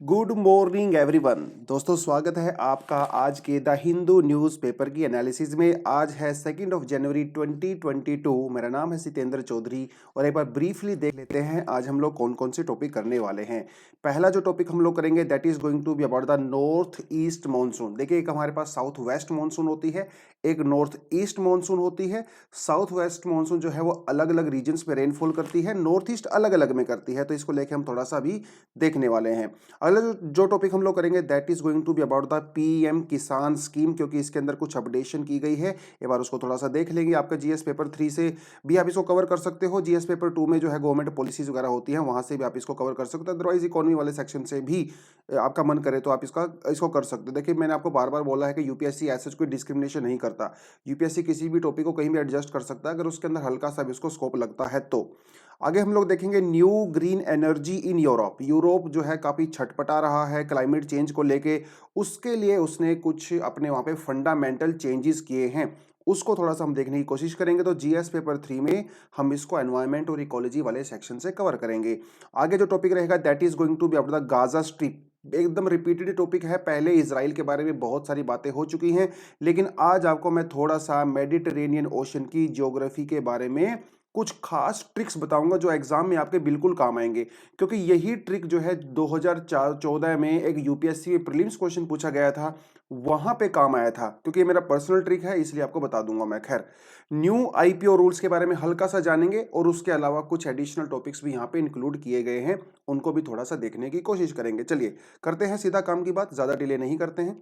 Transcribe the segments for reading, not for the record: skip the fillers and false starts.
Good morning everyone. दोस्तों स्वागत है आपका आज के द हिंदू न्यूज़पेपर की एनालिसिस में। आज है 2 जनवरी 2022। मेरा नाम है सितेंद्र चौधरी और एक बार ब्रीफली देख लेते हैं आज हम लोग कौन कौन से टॉपिक करने वाले हैं। पहला जो टॉपिक हम लोग करेंगे that is going to be about the north east monsoon. देखिए एक हमारे पास साउथ वेस्ट मानसून होती है, एक नॉर्थ ईस्ट मानसून होती है। साउथ वेस्ट मानसून जो है वो अलग अलग रीजन्स में रेनफॉल करती है, नॉर्थ ईस्ट अलग अलग में करती है, तो इसको लेके हम थोड़ा सा भी देखने वाले हैं। अगला जो टॉपिक हम लोग करेंगे that is going to be about the PM Kisan scheme, क्योंकि इसके अंदर कुछ अपडेशन की गई है। एक बार उसको थोड़ा सा देख लेंगे। आपका जीएस पेपर 3 से भी आप इसको कवर कर सकते हो, जीएस पेपर 2 में जो है गवर्नमेंट पॉलिसीज वगैरह होती हैं वहां से भी आप इसको कवर कर सकते हो, अदरवाइज इकोनॉमी वाले सेक्शन से भी आपका मन करे तो आप इसको कर सकते हो। देखिए मैंने आपको बार बार बोला है कि यूपीएससी ऐसा कोई डिस्क्रिमिनेशन नहीं करता। यूपीएससी किसी भी टॉपिक को कहीं भी एडजस्ट कर सकता है अगर उसके अंदर हल्का सा भी उसको स्कोप लगता है तो। आगे हम लोग देखेंगे new green energy in Europe. Europe जो है काफ़ी छटपटा रहा है क्लाइमेट चेंज को लेके, उसके लिए उसने कुछ अपने वहाँ पे फंडामेंटल चेंजेस किए हैं, उसको थोड़ा सा हम देखने की कोशिश करेंगे। तो जीएस पेपर 3 में हम इसको एनवायरनमेंट और इकोलॉजी वाले सेक्शन से कवर करेंगे। आगे जो टॉपिक रहेगा that is going to be about the Gaza strip. एकदम रिपीटेड टॉपिक है, पहले इजराइल के बारे में बहुत सारी बातें हो चुकी हैं, लेकिन आज आपको मैं थोड़ा सा मेडिटेरेनियन ओशन की ज्योग्राफी के बारे में कुछ खास ट्रिक्स बताऊंगा जो एग्जाम में आपके बिल्कुल काम आएंगे, क्योंकि यही ट्रिक जो है 2014 में एक यूपीएससी में प्रीलिम्स क्वेश्चन पूछा गया था, वहां पे काम आया था। क्योंकि ये मेरा पर्सनल ट्रिक है इसलिए आपको बता दूंगा मैं। खैर, न्यू आईपीओ रूल्स के बारे में हल्का सा जानेंगे और उसके अलावा कुछ एडिशनल टॉपिक्स भी यहाँ पे इंक्लूड किए गए हैं, उनको भी थोड़ा सा देखने की कोशिश करेंगे। चलिए करते हैं सीधा काम की बात, ज्यादा डिले नहीं करते हैं।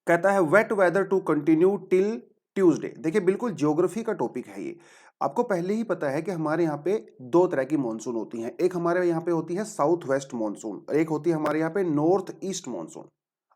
कहता है wet weather to continue till Tuesday. देखिए बिल्कुल ज्योग्राफी का टॉपिक है ये। आपको पहले ही पता है कि हमारे यहाँ पे दो तरह की मॉनसून होती हैं, एक हमारे यहाँ पे होती है साउथ वेस्ट मॉनसून और एक होती है हमारे यहाँ पे north east monsoon.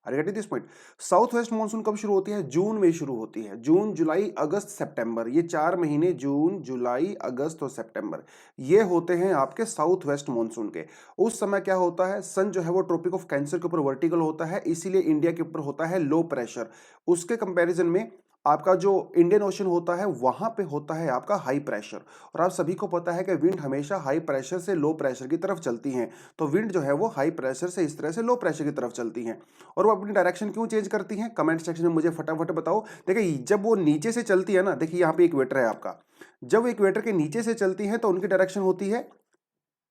Are you getting this point? South west monsoon कब शुरू होती है? जून में शुरू होती है। जून जुलाई अगस्त सितंबर, ये 4 महीने जून जुलाई अगस्त और सितंबर ये होते हैं आपके साउथ वेस्ट मॉनसून के। उस समय क्या होता है, सन जो है वो ट्रॉपिक ऑफ कैंसर के ऊपर वर्टिकल होता है, इसीलिए इंडिया के ऊपर होता है लो प्रेशर। उसके कंपैरिजन में आपका जो इंडियन ओशन होता है वहां पे होता है आपका हाई प्रेशर। और आप सभी को पता है कि विंड हमेशा हाई प्रेशर से लो प्रेशर की तरफ चलती हैं, तो विंड जो है वो हाई प्रेशर से इस तरह से लो प्रेशर की तरफ चलती हैं। और वो अपनी डायरेक्शन क्यों चेंज करती हैं, कमेंट सेक्शन में मुझे फटाफट बताओ। देखिए जब वो नीचे से चलती है ना, देखिए यहाँ पे इक्वेटर है आपका, जब वो इक्वेटर के नीचे से चलती है तो उनकी डायरेक्शन होती है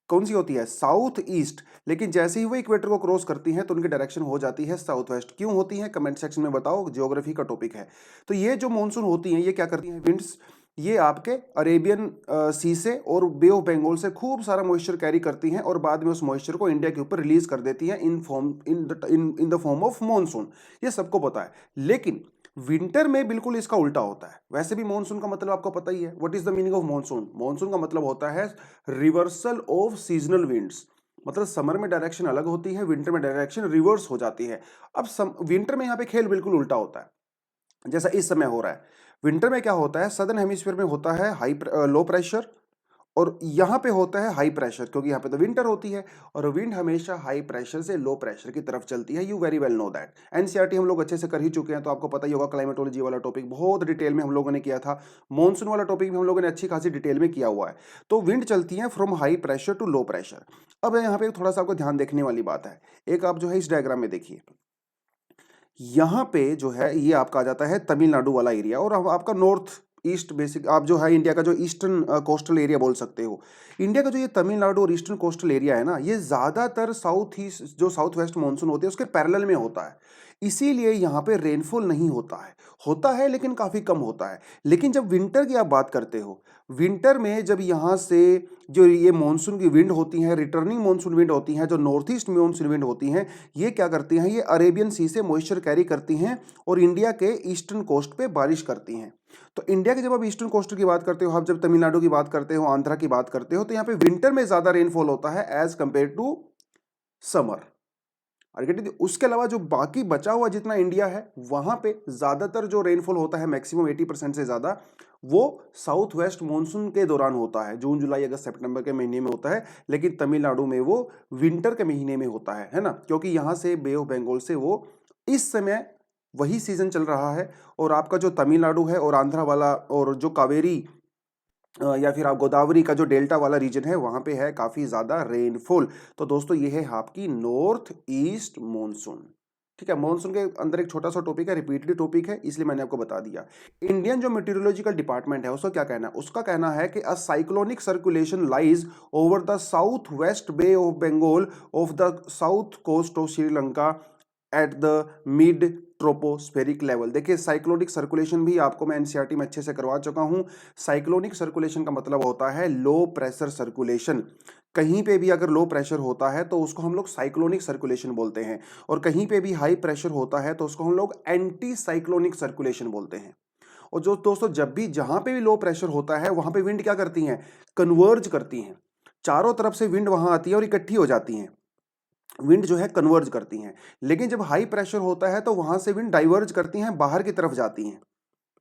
कौन सी होती है? South east. लेकिन जैसे ही वो इक्वेटर को क्रॉस करती हैं तो उनकी डायरेक्शन हो जाती है साउथ वेस्ट। क्यों होती है कमेंट सेक्शन में बताओ, ज्योग्राफी का टॉपिक है। तो ये जो मॉनसून होती हैं ये क्या करती हैं विंड्स, ये आपके अरेबियन सी से और बे ऑफ बंगाल से खूब सारा मॉइस्चर कैरी करती हैं और बाद में उस मॉइस्चर को इंडिया के ऊपर रिलीज कर देती हैं in the form of monsoon. ये सबको पता है, लेकिन विंटर में बिल्कुल इसका उल्टा होता है। वैसे भी मॉनसून का मतलब आपको पता ही है, what is the meaning of monsoon? Monsoon का मतलब होता है रिवर्सल ऑफ सीजनल विंड्स। मतलब समर में डायरेक्शन अलग होती है, विंटर में डायरेक्शन रिवर्स हो जाती है। अब विंटर में यहाँ पे खेल बिल्कुल उल्टा होता है जैसा इस समय हो रहा है। विंटर में क्या होता है, सदर्न हेमिस्फीयर में होता है लो प्रेशर और यहाँ पे होता है हाई प्रेशर, क्योंकि यहाँ पे तो विंटर होती है और विंड हमेशा हाई प्रेशर से लो प्रेशर की तरफ चलती है। You very well know that. NCERT हम लोग अच्छे से कर ही चुके हैं तो आपको पता ही होगा। क्लाइमेटोलॉजी वाला टॉपिक बहुत डिटेल में हम लोगों ने किया था, मॉनसून वाला टॉपिक भी हम लोगों ने अच्छी खासी डिटेल में किया हुआ है। तो विंड चलती है from high pressure to low pressure. अब यहाँ पे थोड़ा सा आपको ध्यान देखने वाली बात है। एक आप जो है इस डायग्राम में देखिए, यहाँ पे जो है ये आपका आ जाता है तमिलनाडु वाला एरिया और आपका नॉर्थ ईस्ट, बेसिक आप जो है इंडिया का जो ईस्टर्न कोस्टल एरिया बोल सकते हो। इंडिया का जो ये तमिलनाडु और ईस्टर्न कोस्टल एरिया है ना, ये ज्यादातर साउथ ईस्ट जो साउथ वेस्ट मानसून होते हैं उसके पैरेलल में होता है, इसीलिए यहाँ पे रेनफॉल नहीं होता है लेकिन काफी कम होता है। लेकिन जब विंटर की आप बात करते हो, विंटर में जब यहाँ से जो ये मानसून की विंड होती हैं, रिटर्निंग मानसून विंड होती हैं, जो नॉर्थ ईस्ट मानसून विंड होती हैं, ये क्या करती हैं, ये अरेबियन सी से मॉइस्चर कैरी करती हैं और इंडिया के ईस्टर्न कोस्ट पे बारिश करती हैं। तो इंडिया के जब आप ईस्टर्न कोस्ट की बात करते हो, आप जब तमिलनाडु की बात करते हो, आंध्रा की बात करते हो, तो यहाँ पे विंटर में ज्यादा रेनफॉल होता है एज कंपेयर टू समर। उसके अलावा जो बाकी बचा हुआ जितना इंडिया है वहां पे ज्यादातर जो रेनफॉल होता है मैक्सिमम 80% से ज्यादा वो साउथ वेस्ट मानसून के दौरान होता है, जून जुलाई अगस्त सितंबर के महीने में होता है। लेकिन तमिलनाडु में वो विंटर के महीने में होता है ना, क्योंकि यहां से बे ऑफ बंगाल से वो इस समय वही सीजन चल रहा है। और आपका जो तमिलनाडु है और आंध्रा वाला और जो कावेरी या फिर आप गोदावरी का जो डेल्टा वाला रीजन है वहां पे है काफी ज्यादा रेनफॉल। तो दोस्तों ये है आपकी नॉर्थ ईस्ट मॉनसून। ठीक है, मॉनसून के अंदर एक छोटा सा टॉपिक है, रिपीटेड टॉपिक है, इसलिए मैंने आपको बता दिया। इंडियन जो मेटीरियोलॉजिकल डिपार्टमेंट है उसका क्या कहना है, उसका कहना है कि a cyclonic circulation lies over the south west bay of Bengal off the south coast of Sri Lanka at the mid tropospheric level. देखिए साइक्लोनिक सर्कुलेशन भी आपको मैं एनसीईआरटी में अच्छे से करवा चुका हूं। साइक्लोनिक सर्कुलेशन का मतलब होता है लो प्रेशर सर्कुलेशन। कहीं पे भी अगर लो प्रेशर होता है तो उसको हम लोग साइक्लोनिक सर्कुलेशन बोलते हैं, और कहीं पे भी हाई प्रेशर होता है तो उसको हम लोग एंटी साइक्लोनिक सर्कुलेशन बोलते हैं। और जो दोस्तों जब भी जहां पे भी लो प्रेशर होता है वहां पे विंड क्या करती हैं, कन्वर्ज करती हैं, चारों तरफ से विंड वहां आती है और इकट्ठी हो जाती हैं, विंड जो है कन्वर्ज करती हैं। लेकिन जब हाई प्रेशर होता है तो वहां से विंड डाइवर्ज करती हैं, बाहर की तरफ जाती हैं,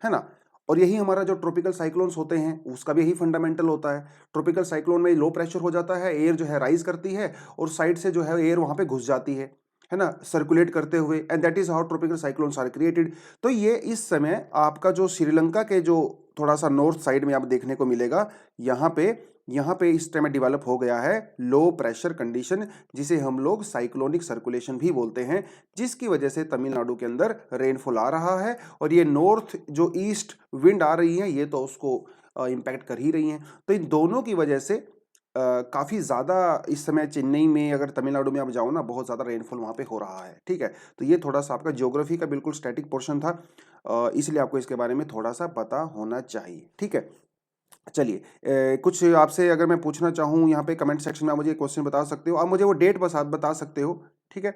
है ना। और यही हमारा जो ट्रॉपिकल साइक्लोन्स होते हैं उसका भी यही फंडामेंटल होता है। ट्रॉपिकल साइक्लोन में लो प्रेशर हो जाता है, एयर जो है राइज करती है और साइड से जो है एयर वहां पे घुस जाती है ना, सर्कुलेट करते हुए, and that is how tropical cyclones are created. तो ये इस समय आपका जो श्रीलंका के जो थोड़ा सा नॉर्थ साइड में आप देखने को मिलेगा, यहाँ पे इस टाइम डेवलप हो गया है लो प्रेशर कंडीशन, जिसे हम लोग साइक्लोनिक सर्कुलेशन भी बोलते हैं, जिसकी वजह से तमिलनाडु के अंदर रेनफॉल आ रहा है। और ये नॉर्थ जो ईस्ट विंड आ रही है ये तो उसको इम्पैक्ट कर ही रही हैं। तो इन दोनों की वजह से काफ़ी ज़्यादा इस समय चेन्नई में, अगर तमिलनाडु में आप जाओ ना, बहुत ज़्यादा रेनफॉल वहाँ पे हो रहा है। ठीक है, तो ये थोड़ा सा आपका ज्योग्राफी का बिल्कुल स्टैटिक पोर्शन था, इसलिए आपको इसके बारे में थोड़ा सा पता होना चाहिए। ठीक है, चलिए कुछ आपसे अगर मैं पूछना चाहूँ यहाँ पे कमेंट सेक्शन में आप मुझे क्वेश्चन बता सकते हो, आप मुझे वो डेट बता सकते हो। ठीक है,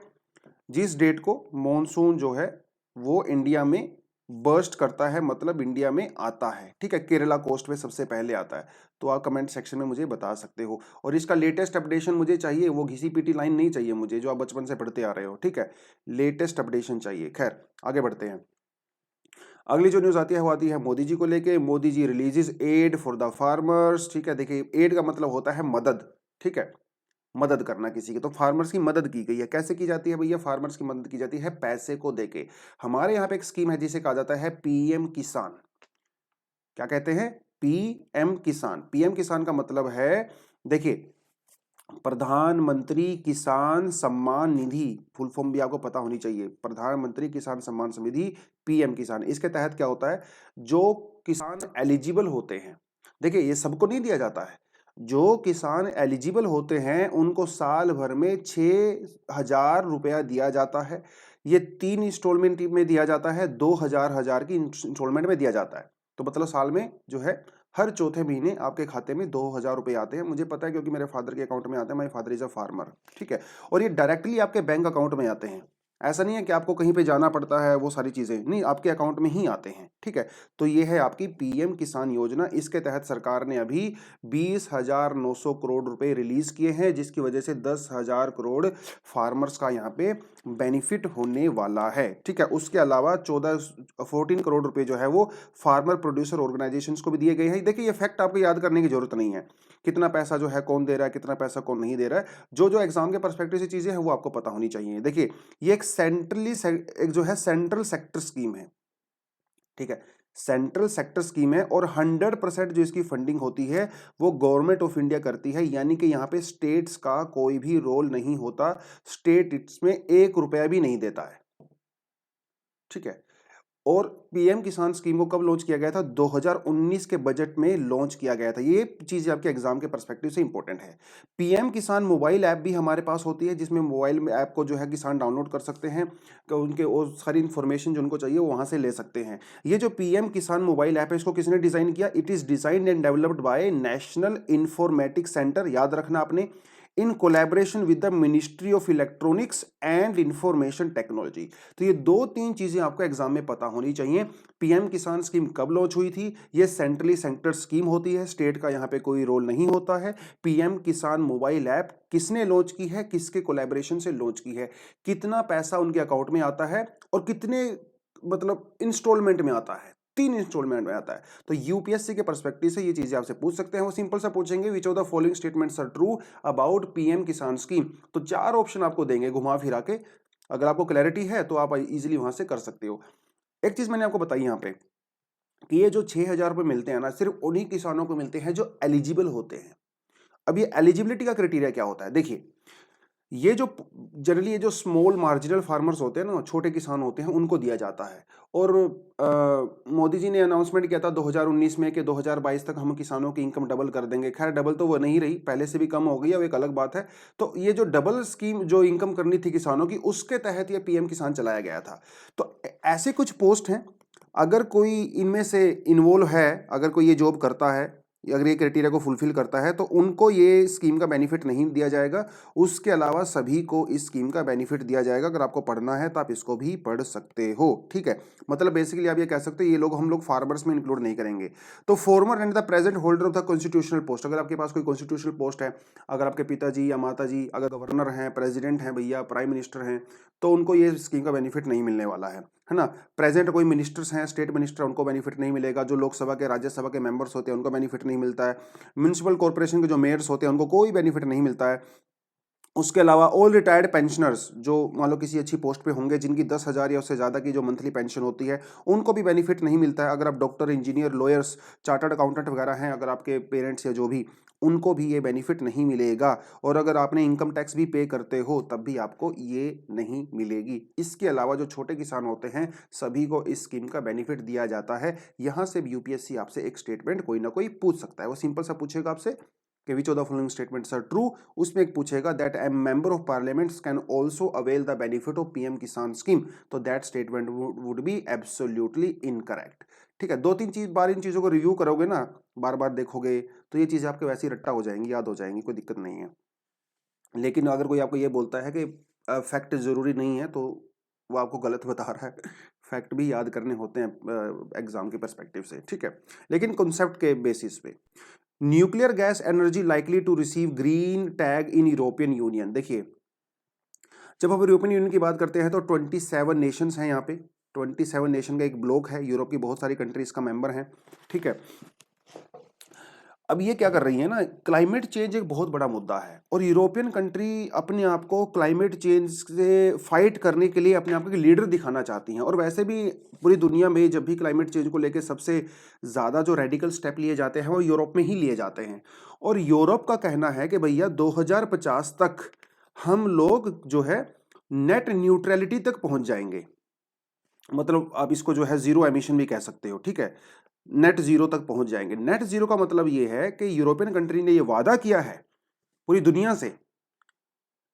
जिस डेट को मॉनसून जो है वो इंडिया में बर्स्ट करता है, मतलब इंडिया में आता है। ठीक है, केरला कोस्ट पे सबसे पहले आता है, तो आप कमेंट सेक्शन में मुझे बता सकते हो। और इसका लेटेस्ट अपडेशन मुझे चाहिए, वो घिसी पीटी लाइन नहीं चाहिए मुझे जो आप बचपन से पढ़ते आ रहे हो। ठीक है, लेटेस्ट अपडेशन चाहिए। खैर आगे बढ़ते हैं। अगली जो न्यूज आती है वो आती है मोदी जी को लेके। Modi ji releases aid for the farmers. ठीक है, देखिए एड का मतलब होता है मदद। ठीक है, मदद करना किसी की, तो फार्मर्स की मदद की गई है। कैसे की जाती है भैया, फार्मर्स की मदद की जाती है पैसे को देके। हमारे यहाँ पे एक स्कीम है जिसे कहा जाता है पीएम किसान। क्या कहते हैं, पीएम किसान। पीएम किसान का मतलब है, देखिए प्रधानमंत्री किसान सम्मान निधि, फुल फॉर्म भी आपको पता होनी चाहिए, प्रधानमंत्री किसान सम्मान निधि, पीएम किसान। इसके तहत क्या होता है, जो किसान एलिजिबल होते हैं, देखिए ये सबको नहीं दिया जाता है, जो किसान एलिजिबल होते हैं उनको साल भर में 6,000 रुपया दिया जाता है। ये 3 इंस्टॉलमेंट में दिया जाता है, 2,000 की इंस्टॉलमेंट में दिया जाता है। तो मतलब साल में जो है हर चौथे महीने आपके खाते में 2,000 रुपए आते हैं। मुझे पता है क्योंकि मेरे फादर के अकाउंट में आते हैं, my father is a farmer. ठीक है, और ये डायरेक्टली आपके बैंक अकाउंट में आते हैं, ऐसा नहीं है कि आपको कहीं पे जाना पड़ता है, वो सारी चीजें नहीं, आपके अकाउंट में ही आते हैं। ठीक है, तो ये है आपकी पीएम किसान योजना। इसके तहत सरकार ने अभी 20,900 करोड़ रुपए रिलीज किए हैं, जिसकी वजह से 10,000 करोड़ फार्मर्स का यहाँ पे बेनिफिट होने वाला है। ठीक है, उसके अलावा 14 करोड़ रुपए जो है वो फार्मर प्रोड्यूसर ऑर्गेनाइजेशंस को भी दिए गए हैं। देखिए ये फैक्ट आपको याद करने की जरूरत नहीं है, कितना पैसा जो है कौन दे रहा है, कितना पैसा कौन नहीं दे रहा है, जो एग्जाम के पर्सपेक्टिव से चीजें हैं वो आपको पता होनी चाहिए। देखिए ये एक जो है सेंट्रल सेक्टर स्कीम है। ठीक है, सेंट्रल सेक्टर स्कीम है, और 100% जो इसकी फंडिंग होती है वो गवर्नमेंट ऑफ इंडिया करती है, यानी कि यहाँ पे स्टेट्स का कोई भी रोल नहीं होता, स्टेट इसमें 1 रुपया भी नहीं देता है। ठीक है, और पीएम किसान स्कीम को कब लॉन्च किया गया था, 2019 के बजट में लॉन्च किया गया था। ये चीज आपके एग्जाम के पर्सपेक्टिव से इंपॉर्टेंट है। पीएम किसान मोबाइल ऐप भी हमारे पास होती है, जिसमें मोबाइल में ऐप को जो है किसान डाउनलोड कर सकते हैं, तो उनके वो सारी इन्फॉर्मेशन जो उनको चाहिए वो वहां से ले सकते हैं। ये जो पीएम किसान मोबाइल ऐप है इसको किसने डिजाइन किया, it is designed and developed by national informatics centre, याद रखना आपने, in collaboration with the ministry of electronics and information technology. तो ये 2-3 चीजें आपको एग्जाम में पता होनी चाहिए। पीएम किसान स्कीम कब लॉन्च हुई थी, ये सेंट्रली सेंटर स्कीम होती है, स्टेट का यहाँ पे कोई रोल नहीं होता है। पीएम किसान मोबाइल ऐप किसने लॉन्च की है, किसके कोलैबोरेशन से लॉन्च की है, कितना पैसा उनके अकाउंट में आता है, और कितने मतलब इंस्टॉलमेंट में आता है, 3 इंस्टॉलमेंट में आता है। तो यूपीएससी के पर्सपेक्टिव से ये चीजें आपसे पूछ सकते हैं। वो सिंपल सा पूछेंगे, which of the following statements are true about PM Kisan scheme. तो 4 ऑप्शन आपको देंगे घुमा फिरा के, अगर आपको क्लैरिटी है तो आप इजीली वहां से कर सकते हो। एक चीज मैंने आपको बताई यहाँ पे, कि ये जो 6,000 रुपये मिलते हैं ना, सिर्फ उन्हीं किसानों को मिलते हैं जो एलिजिबल होते हैं। अब ये एलिजिबिलिटी का क्राइटेरिया क्या होता है? देखिए, ये जो जनरली ये जो स्मॉल मार्जिनल फार्मर्स होते हैं ना, छोटे किसान होते हैं, उनको दिया जाता है। और मोदी जी ने अनाउंसमेंट किया था 2019 में कि 2022 तक हम किसानों की इनकम डबल कर देंगे। खैर डबल तो वो नहीं रही, पहले से भी कम हो गई है, वो एक अलग बात है। तो ये जो डबल स्कीम जो इनकम करनी थी किसानों की, उसके तहत ये पीएम किसान चलाया गया था। तो ऐसे कुछ पोस्ट हैं, अगर कोई इनमें से इन्वॉल्व है, अगर कोई ये जॉब करता है, अगर ये क्राइटेरिया को फुलफिल करता है, तो उनको ये स्कीम का बेनिफिट नहीं दिया जाएगा। उसके अलावा सभी को इस स्कीम का बेनिफिट दिया जाएगा। अगर आपको पढ़ना है तो आप इसको भी पढ़ सकते हो, ठीक है। मतलब बेसिकली आप ये कह सकते हो ये लोग हम लोग फार्मर्स में इंक्लूड नहीं करेंगे। तो farmer and the present holder of the constitutional post, अगर आपके पास कोई कॉन्स्टिट्यूशनल पोस्ट है, अगर आपके पिताजी या माताजी अगर गवर्नर हैं, प्रेसिडेंट हैं भैया, प्राइम मिनिस्टर हैं, तो उनको ये स्कीम का बेनिफिट नहीं मिलने वाला है ना। प्रेजेंट कोई मिनिस्टर्स हैं, स्टेट मिनिस्टर, उनको बेनिफिट नहीं मिलेगा। जो लोकसभा के राज्यसभा के मेंबर्स होते हैं उनको बेनिफिट नहीं मिलता है। म्यूनिसिपल कॉर्पोरेशन के जो मेयर्स होते हैं उनको कोई बेनिफिट नहीं मिलता है। उसके अलावा ऑल रिटायर्ड पेंशनर्स जो मान लो किसी अच्छी पोस्ट पे होंगे, जिनकी 10,000 या उससे ज़्यादा की जो मंथली पेंशन होती है, उनको भी बेनिफिट नहीं मिलता है। अगर आप doctor, engineer, lawyers, chartered accountant वगैरह हैं, अगर आपके पेरेंट्स या जो भी, उनको भी ये बेनिफिट नहीं मिलेगा। और अगर आपने इनकम टैक्स भी पे करते हो तब भी आपको ये नहीं मिलेगी। इसके अलावा जो छोटे किसान होते हैं सभी को इस स्कीम का बेनिफिट दिया जाता है। यहाँ से भी यूपीएससी आपसे एक स्टेटमेंट कोई ना कोई पूछ सकता है। वो सिंपल सा पूछेगा आपसे कि which of the following statements are true. उसमें एक पूछेगा that a member of parliament can also avail the benefit of PM Kisan scheme, तो that statement would be absolutely incorrect. ठीक है, दो तीन बार इन चीजों को रिव्यू करोगे ना, बार बार देखोगे, तो ये चीजें आपके वैसे ही रट्टा हो जाएंगी, याद हो जाएंगी, कोई दिक्कत नहीं है। लेकिन अगर कोई आपको ये बोलता है कि फैक्ट जरूरी नहीं है, तो वो आपको गलत बता रहा है। फैक्ट भी याद करने होते हैं एग्जाम के पर्सपेक्टिव से, ठीक है। लेकिन कॉन्सेप्ट के बेसिस पे, nuclear gas energy likely to receive green tag in European Union. देखिए, जब हम यूरोपियन यूनियन की बात करते हैं तो 27 नेशंस हैं यहाँ पे। 27 नेशन का एक ब्लॉक है, यूरोप की बहुत सारी कंट्रीज का मेंबर हैं, ठीक है। अब ये क्या कर रही है ना, क्लाइमेट चेंज एक बहुत बड़ा मुद्दा है, और यूरोपियन कंट्री अपने आप को क्लाइमेट चेंज से फाइट करने के लिए अपने आप को लीडर दिखाना चाहती हैं। और वैसे भी पूरी दुनिया में जब भी क्लाइमेट चेंज को लेकर सबसे ज़्यादा जो रेडिकल स्टेप लिए जाते हैं वो यूरोप में ही लिए जाते हैं। और यूरोप का कहना है कि भैया 2050 तक हम लोग जो है नेट न्यूट्रलिटी तक पहुंच जाएंगे। मतलब आप इसको जो है जीरो एमिशन भी कह सकते हो, ठीक है। नेट जीरो तक पहुंच जाएंगे। नेट जीरो का मतलब ये है कि यूरोपियन कंट्री ने ये वादा किया है पूरी दुनिया से,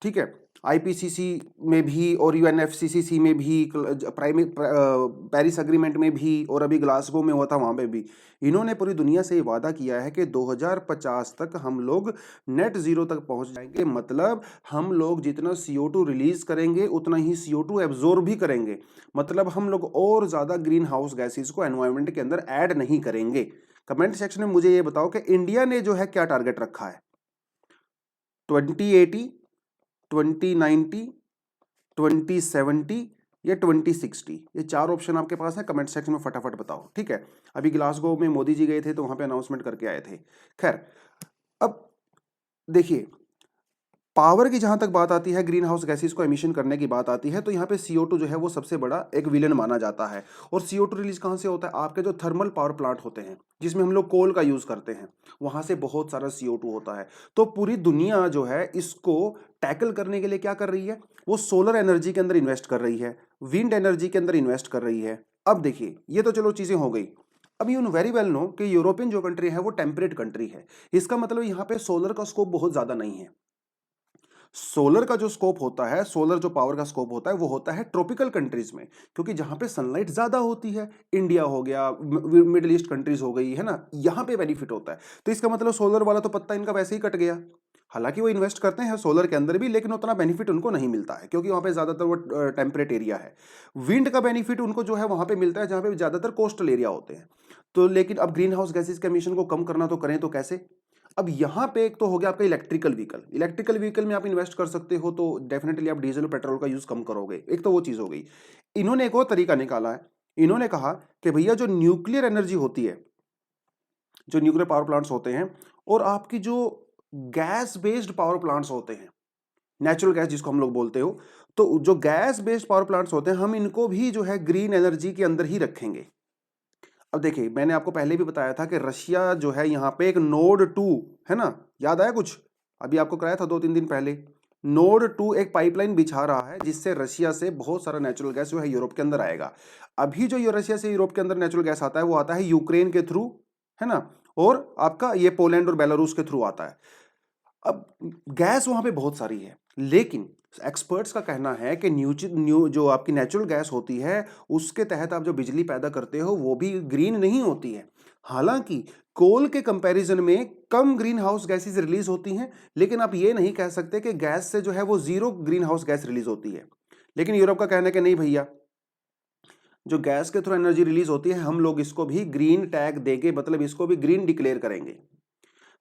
ठीक है। आईपीसीसी में भी और यूएनएफसीसीसी में भी, पेरिस अग्रीमेंट में भी, और अभी ग्लासगो में हुआ था वहां पे भी, इन्होंने पूरी दुनिया से ये वादा किया है कि 2050 तक हम लोग नेट जीरो तक पहुंच जाएंगे। मतलब हम लोग जितना CO2 रिलीज करेंगे उतना ही CO2 एब्जॉर्ब भी करेंगे। मतलब हम लोग और ज्यादा ग्रीन हाउस गैसेज को एनवायरमेंट के अंदर ऐड नहीं करेंगे। कमेंट सेक्शन में मुझे ये बताओ कि इंडिया ने जो है क्या टारगेट रखा है, 2080, 2090, 2070 या 2060? ये चार ऑप्शन आपके पास है, कमेंट सेक्शन में फटाफट बताओ, ठीक है। अभी ग्लासगो में मोदी जी गए थे तो वहां पे अनाउंसमेंट करके आए थे। खैर, अब देखिए, पावर की जहां तक बात आती है, ग्रीन हाउस गैसेस को एमिशन करने की बात आती है, तो यहाँ पे CO2 जो है वो सबसे बड़ा एक विलेन माना जाता है। और CO2 रिलीज कहाँ से होता है? आपके जो थर्मल पावर प्लांट होते हैं जिसमें हम लोग कोल का यूज करते हैं, वहां से बहुत सारा CO2 होता है। तो पूरी दुनिया जो है इसको टैकल करने के लिए क्या कर रही है, वो सोलर एनर्जी के अंदर इन्वेस्ट कर रही है, विंड एनर्जी के अंदर इन्वेस्ट कर रही है। अब देखिए, ये तो चलो चीजें हो गई। अब यू वेरी वेल नो कि यूरोपियन जो कंट्री है वो टेम्परेट कंट्री है। इसका मतलब यहाँ पे सोलर का स्कोप बहुत ज्यादा नहीं है। सोलर का जो स्कोप होता है, सोलर जो पावर का स्कोप होता है, वो होता है ट्रॉपिकल कंट्रीज में, क्योंकि जहां पे सनलाइट ज्यादा होती है, इंडिया हो गया, मिडिल ईस्ट कंट्रीज हो गई है ना, यहां पे बेनिफिट होता है। तो इसका मतलब सोलर वाला तो पत्ता इनका वैसे ही कट गया। हालांकि वो इन्वेस्ट करते हैं सोलर के अंदर भी, लेकिन उतना बेनिफिट उनको नहीं मिलता है क्योंकि वहां पे ज्यादातर वो टेम्परेट एरिया है। विंड का बेनिफिट उनको जो है वहां पे मिलता है जहां पे ज्यादातर कोस्टल एरिया होते हैं। तो लेकिन अब ग्रीन हाउस गैसेज के एमिशन को कम करना तो करें तो कैसे? अब यहां पे एक तो हो गया आपका इलेक्ट्रिकल व्हीकल। इलेक्ट्रिकल व्हीकल में आप इन्वेस्ट कर सकते हो, तो डेफिनेटली आप डीजल और पेट्रोल का यूज कम करोगे, एक तो वो चीज हो गई। इन्होंने एक और तरीका निकाला है। इन्होंने कहा कि भैया जो न्यूक्लियर एनर्जी होती है, जो न्यूक्लियर पावर प्लांट्स होते हैं, और आपकी जो गैस बेस्ड पावर प्लांट्स होते हैं, नेचुरल गैस जिसको हम लोग बोलते हो, तो जो गैस बेस्ड पावर प्लांट्स होते हैं हम इनको भी जो है ग्रीन एनर्जी के अंदर ही रखेंगे। अब देखिए, मैंने आपको पहले भी बताया था कि रशिया जो है यहाँ पे एक नोड 2 है ना, याद आया कुछ? अभी आपको कराया था 2-3 दिन पहले। नोड 2 एक पाइपलाइन बिछा रहा है जिससे रशिया से बहुत सारा नेचुरल गैस जो है यूरोप के अंदर आएगा। अभी जो ये रशिया से यूरोप के अंदर नेचुरल गैस आता है वो आता है यूक्रेन के थ्रू, है ना, और आपका ये पोलैंड और बेलारूस के थ्रू आता है। अब गैस वहां पे बहुत सारी है, लेकिन एक्सपर्ट्स का कहना है कि न्यू जो आपकी नेचुरल गैस होती है उसके तहत आप जो बिजली पैदा करते हो वो भी ग्रीन नहीं होती है। हालांकि कोल के कंपैरिजन में कम ग्रीन हाउस गैसेज रिलीज होती हैं, लेकिन आप ये नहीं कह सकते कि गैस से जो है वो zero green house gas release होती है। लेकिन यूरोप का कहना है कि नहीं भैया, जो गैस के थ्रू एनर्जी रिलीज होती है हम लोग इसको भी ग्रीन टैग देके, मतलब इसको भी ग्रीन डिक्लेयर करेंगे।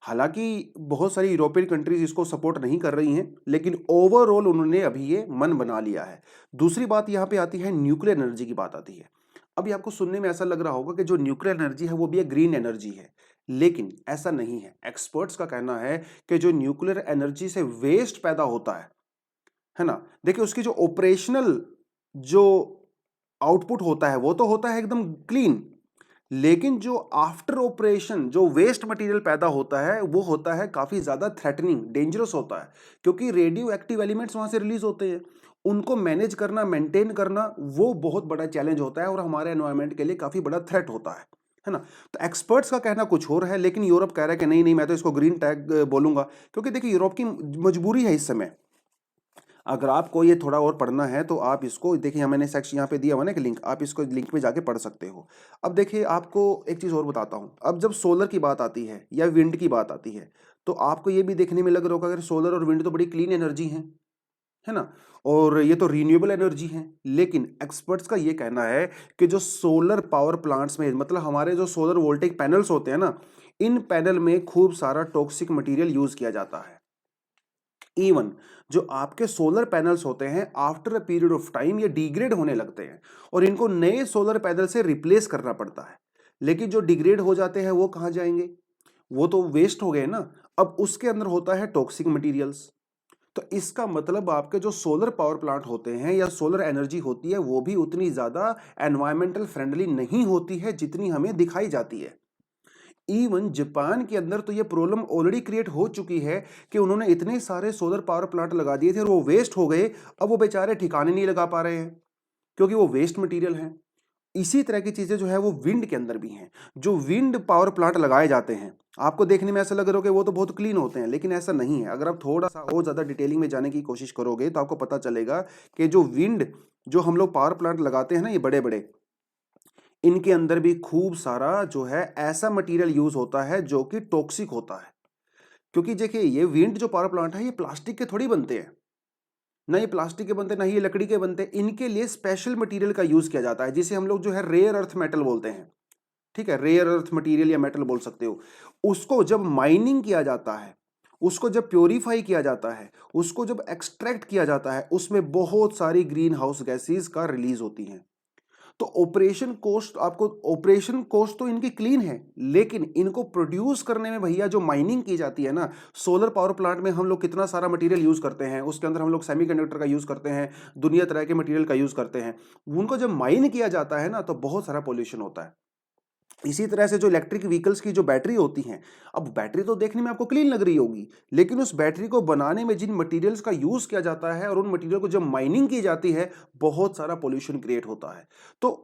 हालांकि बहुत सारी यूरोपियन कंट्रीज इसको सपोर्ट नहीं कर रही हैं, लेकिन ओवरऑल उन्होंने अभी ये मन बना लिया है। दूसरी बात यहाँ पे आती है, न्यूक्लियर एनर्जी की बात आती है। अभी आपको सुनने में ऐसा लग रहा होगा कि जो न्यूक्लियर एनर्जी है वो भी एक ग्रीन एनर्जी है, लेकिन ऐसा नहीं है। एक्सपर्ट्स का कहना है कि जो न्यूक्लियर एनर्जी से वेस्ट पैदा होता है ना, देखिए उसकी जो ऑपरेशनल जो आउटपुट होता है वो तो होता है एकदम क्लीन, लेकिन जो आफ्टर ऑपरेशन जो वेस्ट मटेरियल पैदा होता है वो होता है काफी ज्यादा थ्रेटनिंग, डेंजरस होता है, क्योंकि रेडियो एक्टिव एलिमेंट्स वहां से रिलीज होते हैं। उनको मैनेज करना, मेंटेन करना वो बहुत बड़ा चैलेंज होता है और हमारे एनवायरनमेंट के लिए काफी बड़ा थ्रेट होता है ना। तो एक्सपर्ट्स का कहना कुछ और है, लेकिन यूरोप कह रहा है कि नहीं नहीं, मैं तो इसको ग्रीन टैग बोलूंगा, क्योंकि देखिए यूरोप की मजबूरी है इस समय। अगर आपको ये थोड़ा और पढ़ना है तो आप इसको देखिए, यहाँ मैंने सेक्शन यहाँ पे दिया हुआ ना कि लिंक, आप इसको लिंक पे जाके पढ़ सकते हो। अब देखिए आपको एक चीज़ और बताता हूँ, अब जब सोलर की बात आती है या विंड की बात आती है तो आपको ये भी देखने में लग रहा होगा, अगर सोलर और विंड तो बड़ी क्लीन एनर्जी है ना, और ये तो रीन्यूएबल एनर्जी है। लेकिन एक्सपर्ट्स का ये कहना है कि जो सोलर पावर प्लांट्स में, मतलब हमारे जो सोलर वोल्टेक पैनल्स होते हैं ना, इन पैनल में खूब सारा टॉक्सिक मटेरियल यूज किया जाता है। इवन जो आपके सोलर पैनल्स होते हैं after a period of time ये डिग्रेड होने लगते हैं और इनको नए सोलर पैनल से रिप्लेस करना पड़ता है। लेकिन जो डिग्रेड हो जाते हैं वो कहां जाएंगे, वो तो वेस्ट हो गए ना। अब उसके अंदर होता है टॉक्सिक मटेरियल्स। तो इसका मतलब आपके जो सोलर पावर प्लांट होते हैं या सोलर एनर्जी होती है वो भी उतनी ज्यादा एनवायरमेंटल फ्रेंडली नहीं होती है जितनी हमें दिखाई जाती है। इवन जापान के अंदर तो ये प्रॉब्लम ऑलरेडी क्रिएट हो चुकी है कि उन्होंने इतने सारे सोलर पावर प्लांट लगा दिए थे और वो वेस्ट हो गए। अब वो बेचारे ठिकाने नहीं लगा पा रहे हैं क्योंकि वो वेस्ट मटेरियल हैं। इसी तरह की चीजें जो है वो विंड के अंदर भी हैं। जो विंड पावर प्लांट लगाए जाते हैं आपको देखने में ऐसा लग रहा है कि वो तो बहुत क्लीन होते हैं, लेकिन ऐसा नहीं है। अगर आप थोड़ा सा और ज्यादा डिटेलिंग में जाने की कोशिश करोगे तो आपको पता चलेगा कि जो विंड जो हम लोग पावर प्लांट लगाते हैं ना, ये बड़े बड़े, इनके अंदर भी खूब सारा जो है ऐसा मटेरियल यूज होता है जो कि टॉक्सिक होता है। क्योंकि देखिए ये विंड जो पावर प्लांट है ये प्लास्टिक के थोड़ी बनते हैं, ना ये प्लास्टिक के बनते, ना ये लकड़ी के बनते। इनके लिए स्पेशल मटेरियल का यूज किया जाता है जिसे हम लोग जो है रेयर अर्थ मेटल बोलते हैं। ठीक है, रेयर अर्थ मटेरियल या मेटल बोल सकते हो। उसको जब माइनिंग किया जाता है, उसको जब प्योरीफाई किया जाता है, उसको जब एक्सट्रैक्ट किया जाता है, उसमें बहुत सारी ग्रीन हाउस गैसेज का रिलीज होती हैं। तो ऑपरेशन कॉस्ट, आपको ऑपरेशन कॉस्ट तो इनकी क्लीन है, लेकिन इनको प्रोड्यूस करने में भैया जो माइनिंग की जाती है ना, सोलर पावर प्लांट में हम लोग कितना सारा मटेरियल यूज करते हैं, उसके अंदर हम लोग सेमीकंडक्टर का यूज करते हैं, दुनिया तरह के मटेरियल का यूज करते हैं। उनको जब माइन किया जाता है ना तो बहुत सारा पोल्यूशन होता है। इसी तरह से जो इलेक्ट्रिक व्हीकल्स की जो बैटरी होती हैं, अब बैटरी तो देखने में आपको क्लीन लग रही होगी, लेकिन उस बैटरी को बनाने में जिन मटेरियल्स का यूज किया जाता है और उन मटेरियल को जब माइनिंग की जाती है, बहुत सारा पोल्यूशन क्रिएट होता है। तो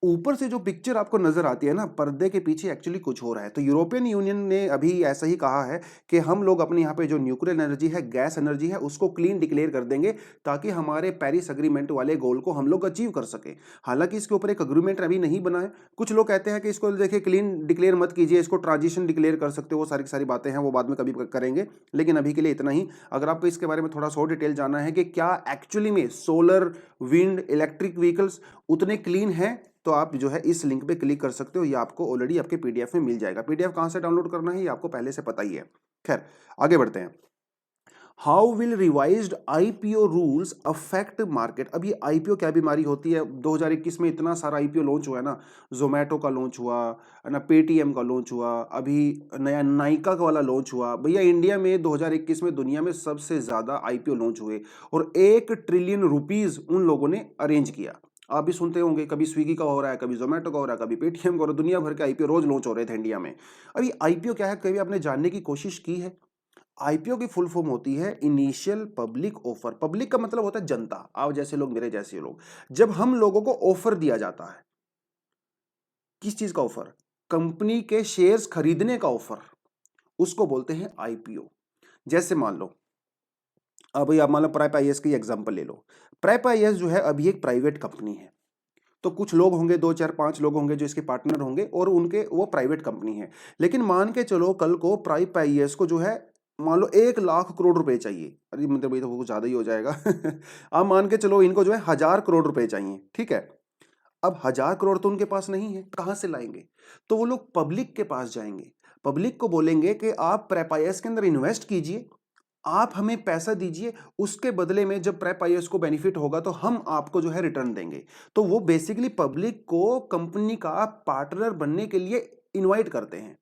ऊपर से जो पिक्चर आपको नजर आती है ना, पर्दे के पीछे एक्चुअली कुछ हो रहा है। तो यूरोपियन यूनियन ने अभी ऐसा ही कहा है कि हम लोग अपने यहाँ पे जो न्यूक्लियर एनर्जी है, गैस एनर्जी है, उसको क्लीन डिक्लेयर कर देंगे ताकि हमारे पेरिस अग्रीमेंट वाले गोल को हम लोग अचीव कर सके। हालांकि इसके ऊपर एक अग्रीमेंट अभी नहीं बना है। कुछ लोग कहते हैं कि इसको देखिए क्लीन डिक्लेयर मत कीजिए, इसको ट्रांजिशन डिक्लेयर कर सकते हो, वो सारी सारी बातें हैं, वो बाद में कभी करेंगे। लेकिन अभी के लिए इतना ही। अगर आपको इसके बारे में थोड़ा सा डिटेल जानना है कि क्या एक्चुअली में सोलर, विंड, इलेक्ट्रिक व्हीकल्स उतने क्लीन हैं, तो आप जो है इस लिंक पे क्लिक कर सकते हो। ये आपको ऑलरेडी आपके पीडीएफ में मिल जाएगा। पीडीएफ कहां से डाउनलोड करना है ये आपको पहले से पता ही है। खैर आगे बढ़ते हैं। How will revised IPO rules affect market. अब ये आईपीओ क्या बीमारी होती है? 2021 में इतना सारा आईपीओ लॉन्च हुआ है ना, जोमेटो का लॉन्च हुआ है ना, पेटीएम का लॉन्च हुआ, अभी नया नाइका वाला लॉन्च हुआ। भैया इंडिया में 2021 में दुनिया में सबसे ज्यादा आईपीओ लॉन्च हुए और 1 ट्रिलियन रुपीज उन लोगों ने अरेंज किया। आप भी सुनते होंगे, कभी स्विगी का हो रहा है, कभी जोमेटो का हो रहा है, कभी पेटीएम का हो रहा है, दुनिया भर के आईपीओ रोज लॉन्च हो रहे थे इंडिया में। अब ये आईपीओ क्या है, कभी आपने जानने की कोशिश की है? आईपीओ की फुल फॉर्म होती है इनिशियल पब्लिक ऑफर। पब्लिक का मतलब होता है जनता, आप जैसे लोग, मेरे जैसे लोग। जब हम लोगों को ऑफर दिया जाता है, किस चीज का ऑफर? कंपनी के शेयर्स खरीदने का ऑफर, उसको बोलते हैं आईपीओ। जैसे मान लो, अब आप मान लो प्रेप आईएएस की एग्जांपल ले लो। प्रेप आईएएस जो है अभी एक प्राइवेट कंपनी है, तो कुछ लोग होंगे, 2 4 5 लोग होंगे जो इसके पार्टनर होंगे, और उनके वो प्राइवेट कंपनी है। लेकिन मान के चलो कल को प्रेप आईएएस को जो है मान लो 1 लाख करोड़ रुपए चाहिए। अरे मतलब भाई तो वो ज्यादा ही हो जाएगा। आप मान के चलो इनको जो है 1000 करोड़ रुपए चाहिए, ठीक है। अब 1000 करोड़ तो उनके पास नहीं है, कहां से लाएंगे? तो वो लोग पब्लिक के पास जाएंगे, पब्लिक को बोलेंगे कि आप प्रेप आईएएस के अंदर इन्वेस्ट कीजिए, आप हमें पैसा दीजिए, उसके बदले में जब प्रेप आईएएस को बेनिफिट होगा तो हम आपको जो है रिटर्न देंगे। तो वो बेसिकली पब्लिक को कंपनी का पार्टनर बनने के लिए इनवाइट करते हैं।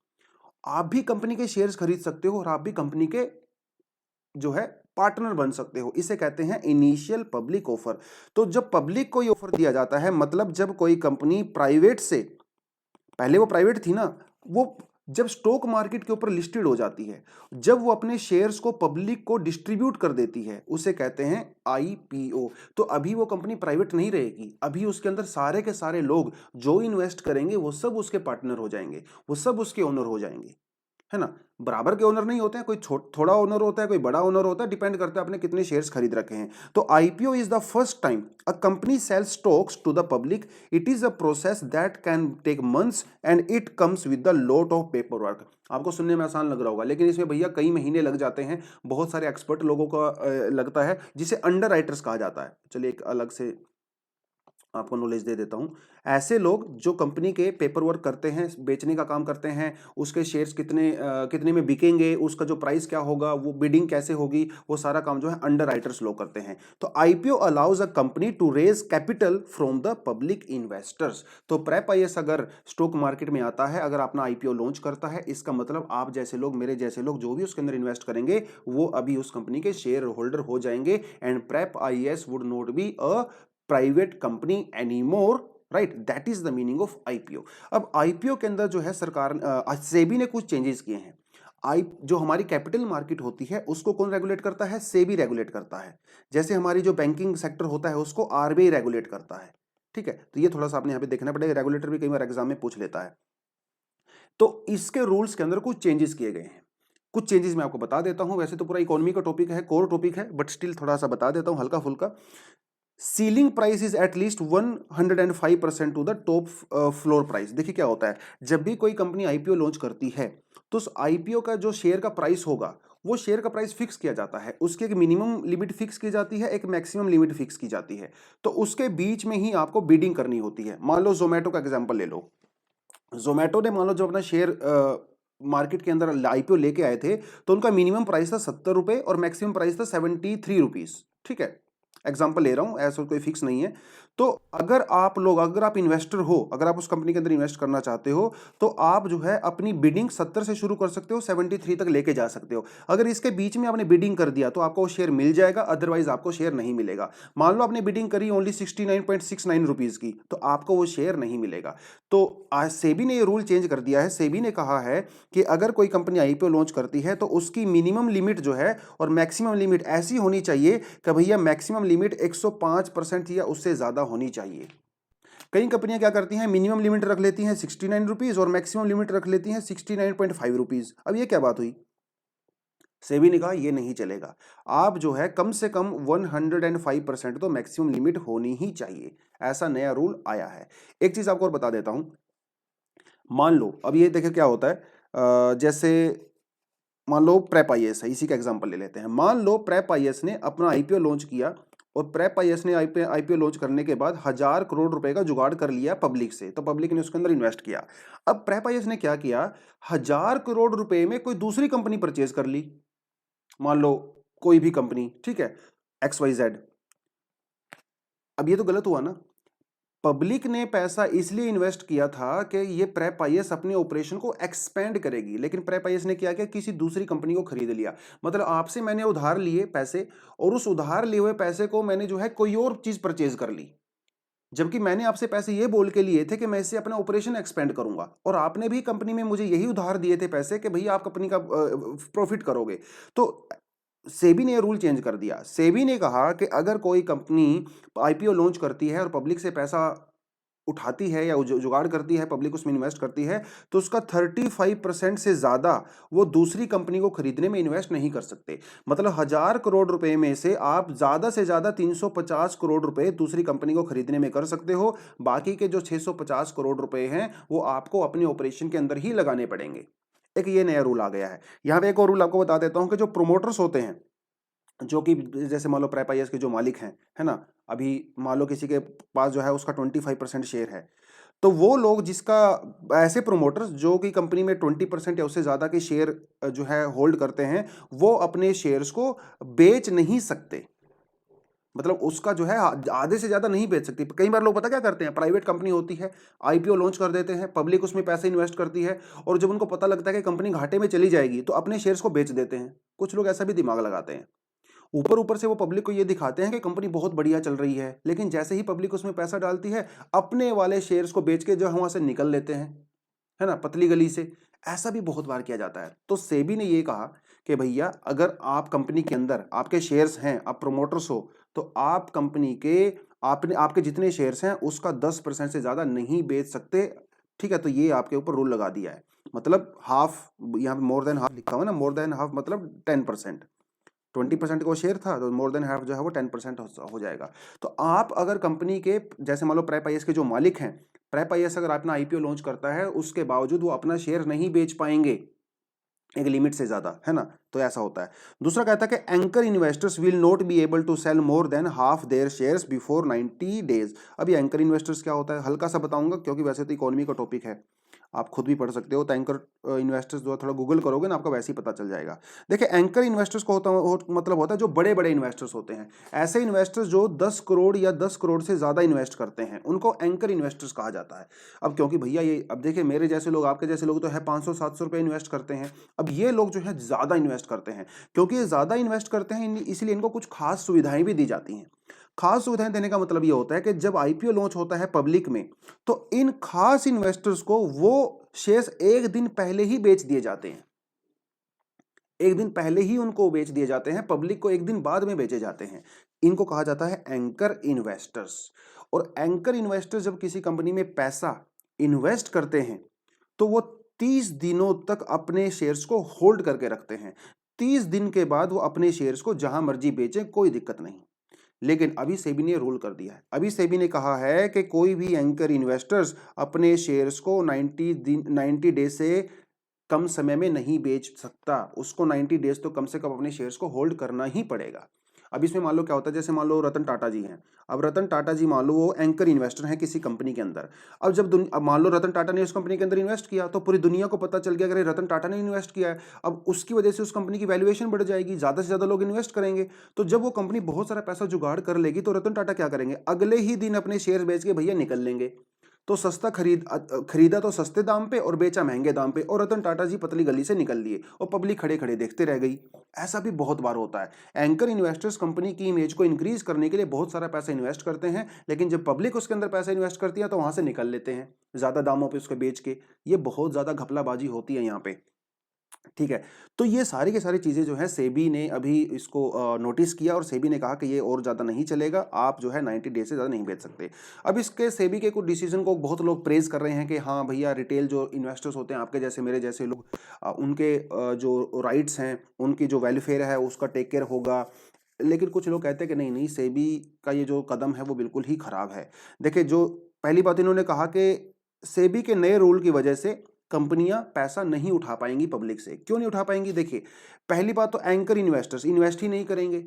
आप भी कंपनी के शेयर्स खरीद सकते हो और आप भी कंपनी के जो है पार्टनर बन सकते हो। इसे कहते हैं इनिशियल पब्लिक ऑफर। तो जब पब्लिक को ये ऑफर दिया जाता है, मतलब जब कोई कंपनी प्राइवेट से, पहले वो प्राइवेट थी ना, वो जब स्टॉक मार्केट के ऊपर लिस्टेड हो जाती है, जब वो अपने शेयर्स को पब्लिक को डिस्ट्रीब्यूट कर देती है, उसे कहते हैं आईपीओ। तो अभी वो कंपनी प्राइवेट नहीं रहेगी, अभी उसके अंदर सारे के सारे लोग जो इन्वेस्ट करेंगे वो सब उसके पार्टनर हो जाएंगे, वो सब उसके ओनर हो जाएंगे, है ना। बराबर के ओनर नहीं होते हैं, कोई थोड़ा ओनर होता है, कोई बड़ा ओनर होता है, डिपेंड करता है आपने कितने शेयर्स खरीद रखे हैं। तो IPO is the first time a company sell stocks to the public. It is a process that can take months and it comes with the lot of paper work. आपको सुनने में आसान लग रहा होगा, लेकिन इसमें भैया कई महीने लग जाते हैं, बहुत सारे एक्सपर्ट लोगों का लगता है, जिसे अंडर राइटर्स कहा जाता है। चलिए एक अलग से आपको नॉलेज दे देता हूं। ऐसे लोग जो कंपनी के पेपर वर्क करते हैं, बेचने का काम करते हैं, उसके शेयर्स कितने में बिकेंगे, उसका जो प्राइस क्या होगा, वो बिडिंग कैसे होगी, वो सारा काम जो है अंडर राइटर्स लोग करते हैं। तो IPO allows a company to raise capital from the public investors. तो प्रेप आईएएस अगर स्टॉक मार्केट में आता है, अगर अपना आईपीओ लॉन्च करता है, इसका मतलब आप जैसे लोग, मेरे जैसे लोग जो भी उसके अंदर इन्वेस्ट करेंगे, वो अभी उस कंपनी के शेयर होल्डर हो जाएंगे। And prep IAS would not be a private company anymore, right. That is the meaning of IPO. अब आईपीओ के अंदर जो है सरकार सेबी ने कुछ चेंजेस किए हैं। आई जो हमारी कैपिटल मार्केट होती है उसको कौन रेगुलेट करता है? सेबी रेगुलेट करता है। जैसे हमारी जो बैंकिंग सेक्टर होता है उसको आरबीआई रेगुलेट करता है, ठीक है। तो ये थोड़ा सा आपने यहाँ पे देखना पड़ेगा, रेगुलेटर भी कई बार एग्जाम में पूछ लेता है। तो इसके रूल्स के अंदर कुछ चेंजेस किए गए हैं। कुछ चेंजेस मैं आपको बता देता हूं, वैसे तो पूरा इकोनॉमी का टॉपिक है, कोर टॉपिक है, बट स्टिल थोड़ा सा बता देता हूं हल्का फुल्का। Ceiling price is at least 105% to the top floor price. देखिए क्या होता है, जब भी कोई कंपनी आईपीओ लॉन्च करती है, तो उस आईपीओ का जो शेयर का प्राइस होगा, वो शेयर का प्राइस फिक्स किया जाता है। उसकी एक मिनिमम लिमिट फिक्स की जाती है, एक मैक्सिमम लिमिट फिक्स की जाती है। तो उसके बीच में ही आपको बिडिंग करनी होती है। मान लो जोमेटो का एग्जांपल ले लो। जोमेटो ने मान लो जब अपना शेयर मार्केट के अंदर आईपीओ लेके आए थे, तो उनका मिनिमम प्राइस था 70 रुपए और मैक्सिमम प्राइस था 73 रुपीज, ठीक है। एग्जाम्पल ले रहा हूं, ऐसा कोई फिक्स नहीं है। तो अगर आप लोग, अगर आप इन्वेस्टर हो, अगर आप उस कंपनी के अंदर इन्वेस्ट करना चाहते हो, तो आप जो है अपनी बिडिंग 70 से शुरू कर सकते हो, 73 तक लेके जा सकते हो। अगर इसके बीच में आपने बिडिंग कर दिया तो आपको शेयर मिल जाएगा, अदरवाइज आपको शेयर नहीं मिलेगा। मान लो आपने बिडिंग करी ओनली 69.69 रुपीज की, तो आपको वो शेयर नहीं मिलेगा। तो आज सेबी ने ये रूल चेंज कर दिया है। सेबी ने कहा है कि अगर कोई कंपनी आईपीओ लॉन्च करती है तो उसकी मिनिमम लिमिट जो है और मैक्सिमम लिमिट ऐसी होनी चाहिए कि भैया मैक्सिमम लिमिट 105% या उससे ज्यादा होनी चाहिए। कई कंपनियां क्या करती हैं, मिनिमम लिमिट रख लेती हैं 69 रुपीज और मैक्सिमम लिमिट रख लेती हैं 69.5 रुपीज। अब ये क्या बात हुई? सेबी ने कहा ये नहीं चलेगा, आप जो है कम से कम 105% तो मैक्सिमम लिमिट होनी ही चाहिए। ऐसा नया रूल आया है। एक चीज आपको और बता देता हूं। मान लो अब ये देखिए क्या होता है, जैसे मान लो प्रेप आईएएस है, इसी का एग्जांपल ले लेते हैं। मान लो प्रेप आईएएस ने अपना आईपीओ लॉन्च किया, और प्रेप आईएएस ने आईपीओ लॉन्च करने के बाद 1000 करोड़ रुपए का जुगाड़ कर लिया पब्लिक से, तो पब्लिक ने उसके अंदर इन्वेस्ट किया। अब प्रेप आईएएस ने क्या किया, 1000 करोड़ रुपए में कोई दूसरी कंपनी परचेज कर ली। मान लो कोई भी कंपनी, ठीक है, XYZ। अब ये तो गलत हुआ ना। पब्लिक ने पैसा इसलिए इन्वेस्ट किया था कि ये प्रेप आईएएस अपने ऑपरेशन को एक्सपेंड करेगी, लेकिन प्रेप आईएएस ने क्या किया, किसी दूसरी कंपनी को खरीद लिया। मतलब आपसे मैंने उधार लिए पैसे, और उस उधार लिए हुए पैसे को मैंने जो है कोई और चीज परचेज कर ली। जबकि मैंने आपसे पैसे ये बोल के लिए थे कि मैं इससे अपना ऑपरेशन एक्सपेंड करूंगा, और आपने भी कंपनी में मुझे यही उधार दिए थे पैसे कि भैया आप कंपनी का प्रॉफिट करोगे। तो सेबी ने ये रूल चेंज कर दिया। सेबी ने कहा कि अगर कोई कंपनी आईपीओ लॉन्च करती है और पब्लिक से पैसा उठाती है या जुगाड़ करती है, पब्लिक उसमें इन्वेस्ट करती है, तो उसका 35% से ज्यादा वो दूसरी कंपनी को खरीदने में इन्वेस्ट नहीं कर सकते। मतलब 1000 करोड़ रुपए में से आप ज्यादा से ज्यादा 350 करोड़ रुपए दूसरी कंपनी को खरीदने में कर सकते हो। बाकी के जो 650 करोड़ रुपए हैं वो आपको अपने ऑपरेशन के अंदर ही लगाने पड़ेंगे। एक ये नया रूल आ गया है। यहां पे एक और रूल आपको बता देता हूं कि जो प्रोमोटर्स होते हैं, जो कि जैसे मान लो प्रेप आईएएस के जो मालिक हैं, है ना, अभी मान लो किसी के पास जो है उसका 25% शेयर है, तो वो लोग जिसका, ऐसे प्रोमोटर्स जो कि कंपनी में 20% या उससे ज्यादा के शेयर जो है होल्ड करते हैं, वो अपने शेयर्स को बेच नहीं सकते। मतलब उसका जो है आधे से ज्यादा नहीं बेच सकती। कई बार लोग पता क्या करते हैं, प्राइवेट कंपनी होती है, आईपीओ लॉन्च कर देते हैं, पब्लिक उसमें पैसे इन्वेस्ट करती है, और जब उनको पता लगता है कि कंपनी घाटे में चली जाएगी तो अपने शेयर्स को बेच देते हैं। कुछ लोग ऐसा भी दिमाग लगाते हैं। ऊपर ऊपर से वो पब्लिक को ये दिखाते हैं कि कंपनी बहुत बढ़िया चल रही है, लेकिन जैसे ही पब्लिक उसमें पैसा डालती है, अपने वाले शेयर्स को बेच के जो है वहां से निकल लेते हैं, है ना, पतली गली से। ऐसा भी बहुत बार किया जाता है। तो सेबी ने ये कहा कि भैया अगर आप कंपनी के अंदर आपके शेयर्स हैं, आप प्रोमोटर्स हो, तो आप कंपनी के आपने आपके जितने शेयर्स हैं उसका 10% से ज्यादा नहीं बेच सकते। ठीक है, तो ये आपके ऊपर रूल लगा दिया है। मतलब हाफ, यहाँ पे मोर देन हाफ लिखा हुआ है ना, मोर देन हाफ मतलब 10%। 20% को शेयर था तो मोर देन हाफ जो है वो 10% हो जाएगा। तो आप अगर कंपनी के, जैसे मान लो प्रेप आईएएस के जो मालिक हैं, प्रेप आईएएस अगर अपना आईपीओ लॉन्च करता है, उसके बावजूद वो अपना शेयर नहीं बेच पाएंगे एक लिमिट से ज्यादा, है ना, तो ऐसा होता है। दूसरा कहता है कि anchor investors will not be able to sell more than half their shares before 90 days. अब ये एंकर इन्वेस्टर्स क्या होता है, हल्का सा बताऊंगा क्योंकि वैसे तो इकोनॉमी का टॉपिक है, आप खुद भी पढ़ सकते हो। तो एंकर इन्वेस्टर्स जो थोड़ा गूगल करोगे ना, आपका वैसे ही पता चल जाएगा। देखिए एंकर इन्वेस्टर्स को मतलब होता है जो बड़े बड़े इन्वेस्टर्स होते हैं। ऐसे इन्वेस्टर्स जो 10 करोड़ या 10 करोड़ से ज्यादा इन्वेस्ट करते हैं, उनको एंकर इन्वेस्टर्स कहा जाता है। अब क्योंकि भैया ये, अब देखिए मेरे जैसे लोग, आपके जैसे लोग तो है 500-700 रुपए इन्वेस्ट करते हैं। अब ये लोग जो है ज्यादा इन्वेस्ट करते हैं। क्योंकि ये ज्यादा इन्वेस्ट करते हैं इसलिए इनको कुछ खास सुविधाएं भी दी जाती हैं। खास सुविधाएं देने का मतलब ये होता है कि जब आईपीओ लॉन्च होता है पब्लिक में, तो इन खास इन्वेस्टर्स को वो शेयर्स एक दिन पहले ही बेच दिए जाते हैं। एक दिन पहले ही उनको बेच दिए जाते हैं, पब्लिक को एक दिन बाद में बेचे जाते हैं। इनको कहा जाता है एंकर इन्वेस्टर्स। और एंकर इन्वेस्टर्स जब किसी कंपनी में पैसा इन्वेस्ट करते हैं, तो वो 30 दिनों तक अपने शेयर्स को होल्ड करके रखते हैं। 30 दिन के बाद वो अपने शेयर्स को जहां मर्जी बेचें, कोई दिक्कत नहीं। लेकिन अभी सेबी ने रूल कर दिया है। अभी सेबी ने कहा है कि कोई भी एंकर इन्वेस्टर्स अपने शेयर्स को 90 डेज से कम समय में नहीं बेच सकता। उसको 90 डेज तो कम से कम अपने शेयर्स को होल्ड करना ही पड़ेगा। अब इसमें मान लो क्या होता है, जैसे मान लो रतन टाटा जी हैं। अब रतन टाटा जी मान लो वो एंकर इन्वेस्टर हैं किसी कंपनी के अंदर। अब मान लो रतन टाटा ने उस कंपनी के अंदर इन्वेस्ट किया, तो पूरी दुनिया को पता चल गया कि रतन टाटा ने इन्वेस्ट किया है। अब उसकी वजह से उस कंपनी की वैल्यूएशन बढ़ जाएगी, ज्यादा से ज्यादा लोग इन्वेस्ट करेंगे। तो जब वो कंपनी बहुत सारा पैसा जुगाड़ कर लेगी, तो रतन टाटा क्या करेंगे, अगले ही दिन अपने शेयर बेच के भैया निकल लेंगे। तो सस्ता खरीदा तो सस्ते दाम पे और बेचा महंगे दाम पे, और रतन टाटा जी पतली गली से निकल लिए और पब्लिक खड़े खड़े देखते रह गई। ऐसा भी बहुत बार होता है। एंकर इन्वेस्टर्स कंपनी की इमेज को इंक्रीज करने के लिए बहुत सारा पैसा इन्वेस्ट करते हैं, लेकिन जब पब्लिक उसके अंदर पैसा इन्वेस्ट करती है तो वहां से निकल लेते हैं ज्यादा दामों पे उसको बेच के। ये बहुत ज्यादा घपलाबाजी होती है यहाँ पे। ठीक है, तो ये सारी की सारी चीजें जो है सेबी ने अभी इसको नोटिस किया, और सेबी ने कहा कि ये और ज्यादा नहीं चलेगा, आप जो है 90 डेज से ज्यादा नहीं बेच सकते। अब इसके सेबी के कुछ डिसीजन को बहुत लोग प्रेज कर रहे हैं कि हाँ भैया, रिटेल जो इन्वेस्टर्स होते हैं आपके जैसे मेरे जैसे लोग, उनके जो राइट्स हैं, उनकी जो वेलफेयर है उसका टेक केयर होगा। लेकिन कुछ लोग कहते हैं कि नहीं नहीं, सेबी का ये जो कदम है वो बिल्कुल ही खराब है। देखिए, जो पहली बात इन्होंने कहा कि सेबी के नए रूल की वजह से कंपनियां पैसा नहीं उठा पाएंगी पब्लिक से। क्यों नहीं उठा पाएंगी, देखिए पहली बात तो एंकर इन्वेस्टर्स इन्वेस्ट ही नहीं करेंगे।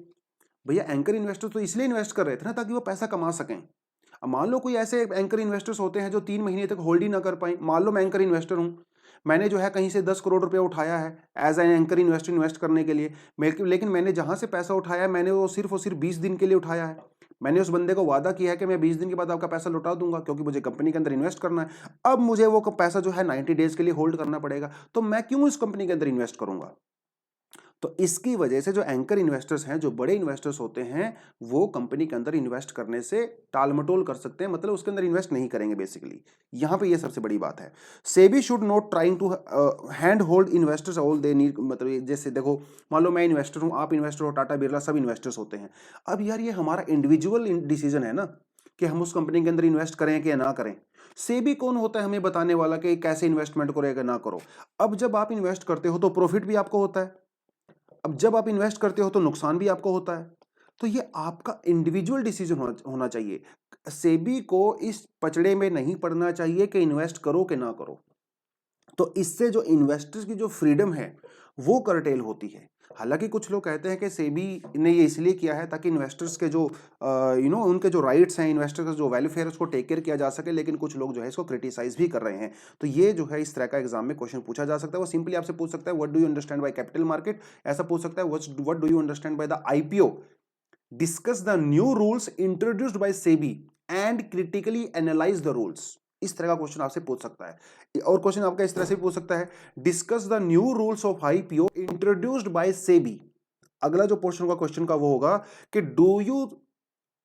भैया एंकर इन्वेस्टर्स तो इसलिए इन्वेस्ट कर रहे थे ना ताकि वो पैसा कमा सकें। अब मान लो कोई ऐसे एंकर इन्वेस्टर्स होते हैं जो 3 महीने तक होल्ड ही ना कर पाए। मान लो मैं एंकर इन्वेस्टर हूं, मैंने जो है कहीं से 10 करोड़ रुपए उठाया है as an anchor investor invest करने के लिए। लेकिन मैंने जहां से पैसा उठाया मैंने वो सिर्फ और सिर्फ 20 दिन के लिए उठाया है। मैंने उस बंदे को वादा किया है कि मैं 20 दिन के बाद आपका पैसा लौटा दूंगा, क्योंकि मुझे कंपनी के अंदर इन्वेस्ट करना है। अब मुझे वो पैसा जो है 90 डेज के लिए होल्ड करना पड़ेगा, तो मैं क्यों इस कंपनी के अंदर इन्वेस्ट करूंगा। तो इसकी वजह से जो एंकर इन्वेस्टर्स हैं, जो बड़े इन्वेस्टर्स होते हैं, वो कंपनी के अंदर इन्वेस्ट करने से टाल-मटोल कर सकते हैं, मतलब उसके अंदर इन्वेस्ट नहीं करेंगे बेसिकली। यहाँ पे ये सबसे बड़ी बात है। SEBI should not trying to hand hold investors all they need, मतलब जैसे देखो, मान लो मैं इन्वेस्टर हूँ, आप इन्वेस्टर हो, टाटा बिरला सब इन्वेस्टर्स होते हैं। अब यार ये हमारा इंडिविजुअल डिसीजन है ना कि हम उस कंपनी के अंदर इन्वेस्ट करें कि ना करें। सेबी कौन होता है हमें बताने वाला कि कैसे इन्वेस्टमेंट करो या ना करो। अब जब आप इन्वेस्ट करते हो तो प्रॉफिट भी आपको होता है, अब जब आप इन्वेस्ट करते हो तो नुकसान भी आपको होता है। तो ये आपका इंडिविजुअल डिसीजन होना चाहिए। सेबी को इस पचड़े में नहीं पड़ना चाहिए कि इन्वेस्ट करो कि ना करो। तो इससे जो इन्वेस्टर्स की जो फ्रीडम है वो करटेल होती है। हालांकि कुछ लोग कहते हैं कि सेबी ने ये इसलिए किया है ताकि इन्वेस्टर्स के जो उनके जो राइट्स हैं, इन्वेस्टर्स का जो वेलफेयर है उसको टेक केयर किया जा सके, लेकिन कुछ लोग जो है इसको क्रिटिसाइज भी कर रहे हैं। तो ये जो है इस तरह का एग्जाम में क्वेश्चन पूछा जा सकता है। वो सिंपली आपसे पूछ सकता है what do you understand by capital market, ऐसा पूछ सकता है what do you understand by the IPO, discuss the new rules introduced by SEBI and critically analyse the rules. इस तरह का क्वेश्चन आपसे पूछ सकता है। और क्वेश्चन आपका इस तरह से पूछ सकता है, discuss the new rules of IPO introduced by SEBI. अगला जो पोर्शन का क्वेश्चन का वो होगा कि do you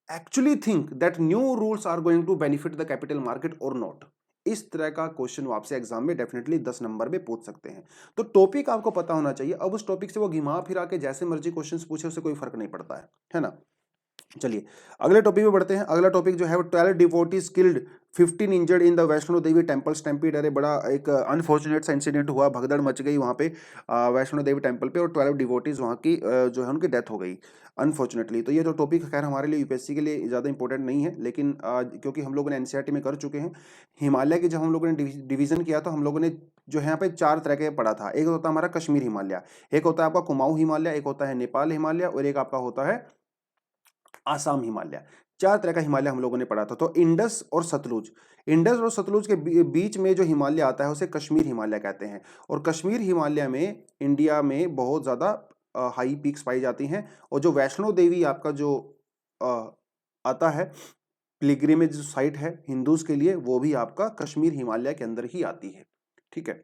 actually think that new rules are going to benefit the capital market और नॉट। इस तरह का क्वेश्चन वो आपसे एग्जाम में डेफिनेटली 10 नंबर में पूछ सकते हैं। तो टॉपिक आपको पता होना चाहिए। अब उस टॉपिक से वो घिमा फिरा के जैसे मर्जी क्वेश्चंस पूछे, उससे कोई फर्क नहीं पड़ता है ना। चलिए अगले टॉपिक पे बढ़ते हैं। अगला टॉपिक जो है वो 12 devotees killed 15 injured in the Vaishno Devi temple stampede. अरे बड़ा एक अनफॉर्चुनेट सा इंसिडेंट हुआ, भगदड़ मच गई वहाँ पे वैष्णो देवी टेंपल पे, और 12 डिवोटीज वहाँ की जो है उनकी डेथ हो गई अनफॉर्चुनेटली। तो ये जो टॉपिक खैर हमारे लिए यूपीएससी के लिए ज़्यादा इंपॉर्टेंट नहीं है, लेकिन क्योंकि हम लोगों ने एनसीईआरटी में कर चुके हैं। हिमालय की जब हम लोगों ने डिवीजन किया तो हम लोगों ने जो है यहाँ पे 4 तरह के पढ़ा था। एक होता है हमारा कश्मीर हिमालय, एक होता है आपका कुमाऊं हिमालय, एक होता है नेपाल हिमालय, और एक आपका होता है आसाम हिमालय। 4 तरह का हिमालय हम लोगों ने पढ़ा था। तो इंडस और सतलुज, इंडस और सतलुज के बीच में जो हिमालय आता है उसे कश्मीर हिमालय कहते हैं। और कश्मीर हिमालय में इंडिया में बहुत ज़्यादा हाई पीक्स पाई जाती हैं। और जो वैष्णो देवी आपका जो आता है पिलग्रिमेज साइट है हिंदूज के लिए, वो भी आपका कश्मीर हिमालय के अंदर ही आती है। ठीक है,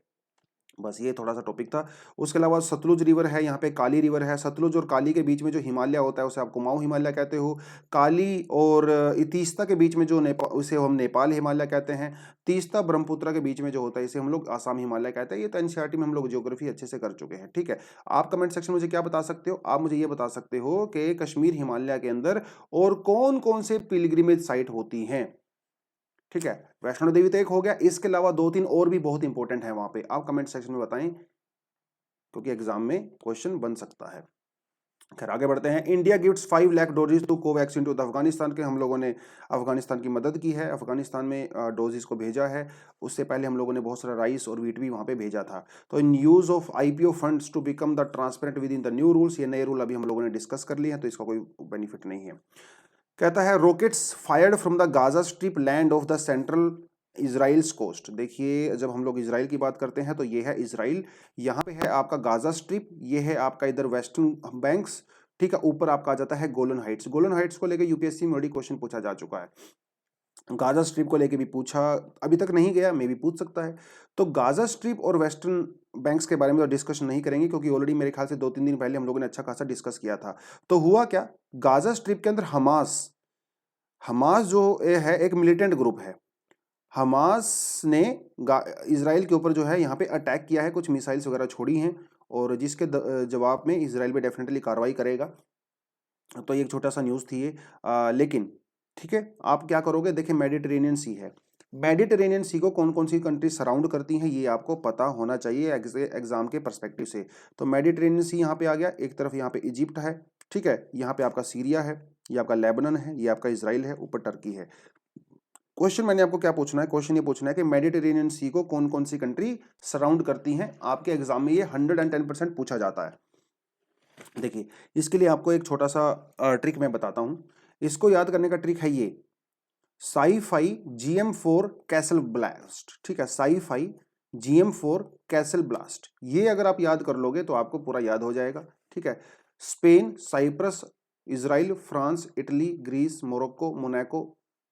बस ये थोड़ा सा टॉपिक था। उसके अलावा सतलुज रिवर है, यहाँ पे काली रिवर है। सतलुज और काली के बीच में जो हिमालय होता है उसे आप कुमाऊं हिमालय कहते हो। काली और तीस्ता के बीच में जो उसे हम नेपाल हिमालय कहते हैं। तीस्ता ब्रह्मपुत्र के बीच में जो होता है इसे हम लोग आसाम हिमालय कहते हैं। ये तो एनसीईआरटी में हम लोग ज्योग्राफी अच्छे से कर चुके हैं। ठीक है, आप कमेंट सेक्शन में मुझे क्या बता सकते हो, आप मुझे ये बता सकते हो कि कश्मीर हिमालय के अंदर और कौन कौन से पिलग्रिमेज साइट होती हैं। ठीक है, वैष्णो देवी तो एक हो गया, इसके अलावा 2-3 और भी बहुत इंपॉर्टेंट है वहां पे, आप कमेंट सेक्शन में बताएं क्योंकि एग्जाम में क्वेश्चन बन सकता है। खैर आगे बढ़ते हैं। India gifts 5 lakh doses to Covaxin to the Afghanistan के, हम लोगों ने अफगानिस्तान की मदद की है, अफगानिस्तान में डोजेज को भेजा है। उससे पहले हम लोगों ने बहुत सारा राइस और वीट भी वहां पे भेजा था। तो in use of IPO funds to become the transparent within the new rules, ये नए रूल अभी हम लोगों ने डिस्कस कर लिए हैं, तो इसका कोई बेनिफिट नहीं है। कहता है rockets fired from the Gaza strip land of the central Israel's coast. देखिए जब हम लोग इजराइल की बात करते हैं तो ये है इजराइल, यहाँ पे है आपका गाजा स्ट्रिप, ये है आपका इधर वेस्टर्न बैंक्स। ठीक है, ऊपर आपका आ जाता है गोलन हाइट्स। गोलन हाइट्स को लेकर यूपीएससी में ऑलरेडी क्वेश्चन पूछा जा चुका है। गाजा स्ट्रिप को लेके भी पूछा, अभी तक नहीं गया, मे भी पूछ सकता है। तो गाजा स्ट्रिप और वेस्टर्न बैंक्स के बारे में तो डिस्कशन नहीं करेंगे क्योंकि ऑलरेडी मेरे ख्याल से 2-3 दिन पहले हम लोगों ने अच्छा खासा डिस्कस किया था। तो हुआ क्या, गाजा स्ट्रिप के अंदर हमास, हमास जो है एक मिलिटेंट ग्रुप है। हमास ने इजराइल के ऊपर जो है यहाँ पे अटैक किया है, कुछ मिसाइल्स वगैरह छोड़ी हैं, और जिसके जवाब में इजराइल पे डेफिनेटली कार्रवाई करेगा। तो ये एक छोटा सा न्यूज़ थी ये, लेकिन ठीक है, आप क्या करोगे, देखिए मेडिटेरेनियन सी है, मेडिटेरेनियन सी को कौन कौन सी कंट्री सराउंड करती हैं ये आपको पता होना चाहिए एग्जाम के पर्सपेक्टिव से। तो मेडिटेरेनियन सी यहाँ पे आ गया, एक तरफ यहाँ पे इजिप्ट है, ठीक है, यहाँ पे आपका सीरिया है, ये आपका लेबनन है, ये आपका इसराइल है, ऊपर टर्की है। क्वेश्चन मैंने आपको क्या पूछना है, क्वेश्चन ये पूछना है कि मेडिटेरेनियन सी को कौन कौन सी कंट्री सराउंड करती हैं। आपके एग्जाम में ये 110% पूछा जाता है। देखिए इसके लिए आपको एक छोटा सा ट्रिक मैं बताता हूं, इसको याद करने का ट्रिक है ये, साई-फाई GM4 कैसल ब्लास्ट। ठीक है, साई-फाई GM4 कैसल ब्लास्ट, ये अगर आप याद कर लोगे तो आपको पूरा याद हो जाएगा। ठीक है, Spain, Cyprus, Israel, France, Italy, Greece, Morocco, Monaco,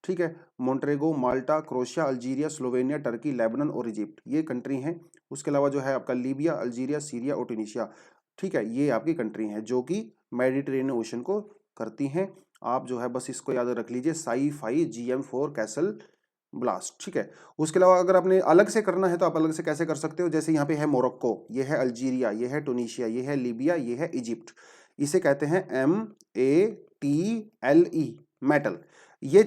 ठीक है, Montenegro, Malta, Croatia, Algeria, Slovenia, Turkey, Lebanon और इजिप्ट, ये कंट्री हैं। उसके अलावा जो है आपका लीबिया, अल्जीरिया, सीरिया और ट्यूनीशिया। ठीक है, ये आपकी कंट्री हैं जो कि मेडिटेरेनियन ओशन को करती हैं। आप जो है बस इसको याद रख लीजिए, साई-फाई GM4 कैसल ब्लास्ट। ठीक है, उसके अलावा अगर आपने अलग से करना है तो आप अलग से कैसे कर सकते हो, जैसे यहाँ पे है मोरक्को, ये है अल्जीरिया, ये है टूनीशिया, ये है लीबिया, ये है इजिप्ट। इसे कहते हैं METLE, मेटल। ये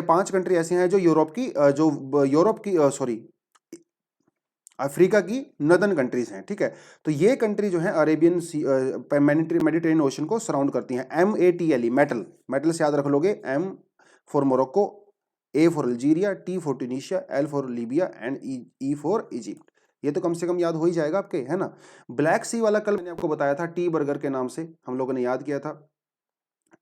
5 कंट्री ऐसी हैं जो यूरोप की सॉरी अफ्रीका की नदर्न कंट्रीज हैं। ठीक है, तो ये कंट्री जो है अरेबियन सी मेडिटेरेनियन ओशन को सराउंड करती हैं। METLE, metal. मेटल से याद रख लोगे, M for Morocco, A for Algeria, T for Tunisia, L for Libya and E for Egypt. ये तो कम से कम याद हो ही जाएगा आपके, है ना। ब्लैक सी वाला कल मैंने आपको बताया था, टी बर्गर के नाम से हम लोगों ने याद किया था।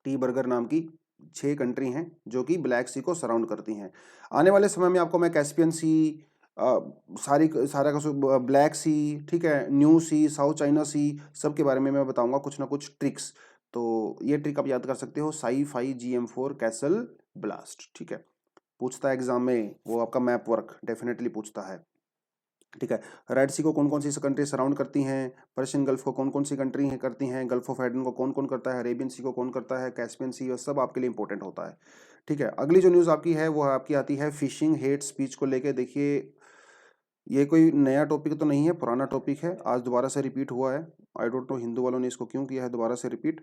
टी बर्गर नाम की 6 कंट्री हैं जो कि ब्लैक सी को सराउंड करती हैं। आने वाले समय में आपको मैं कैस्पियन सी, सारा का ब्लैक सी, ठीक है, न्यू सी, साउथ चाइना सी, सब के बारे में मैं बताऊंगा कुछ ना कुछ ट्रिक्स। तो ये ट्रिक आप याद कर सकते हो, साई-फाई GM4 कैसल ब्लास्ट। ठीक है, पूछता है एग्जाम में, वो आपका मैप वर्क डेफिनेटली पूछता है। ठीक है, रेड सी को कौन कौन सी कंट्री सराउंड करती हैं, पर्शियन गल्फ को कौन कौन सी कंट्री हैं करती हैं, गल्फ ऑफ एडन को कौन कौन करता है, अरेबियन सी को कौन करता है, कैस्पियन सी, और सब आपके लिए इंपॉर्टेंट होता है। ठीक है, अगली जो न्यूज़ आपकी है वो आपकी आती है फिशिंग हेट स्पीच को लेके। देखिए, ये कोई नया टॉपिक तो नहीं है, पुराना टॉपिक है, आज दोबारा से रिपीट हुआ है। आई डोंट नो हिंदू वालों ने इसको क्यों किया है दोबारा से रिपीट।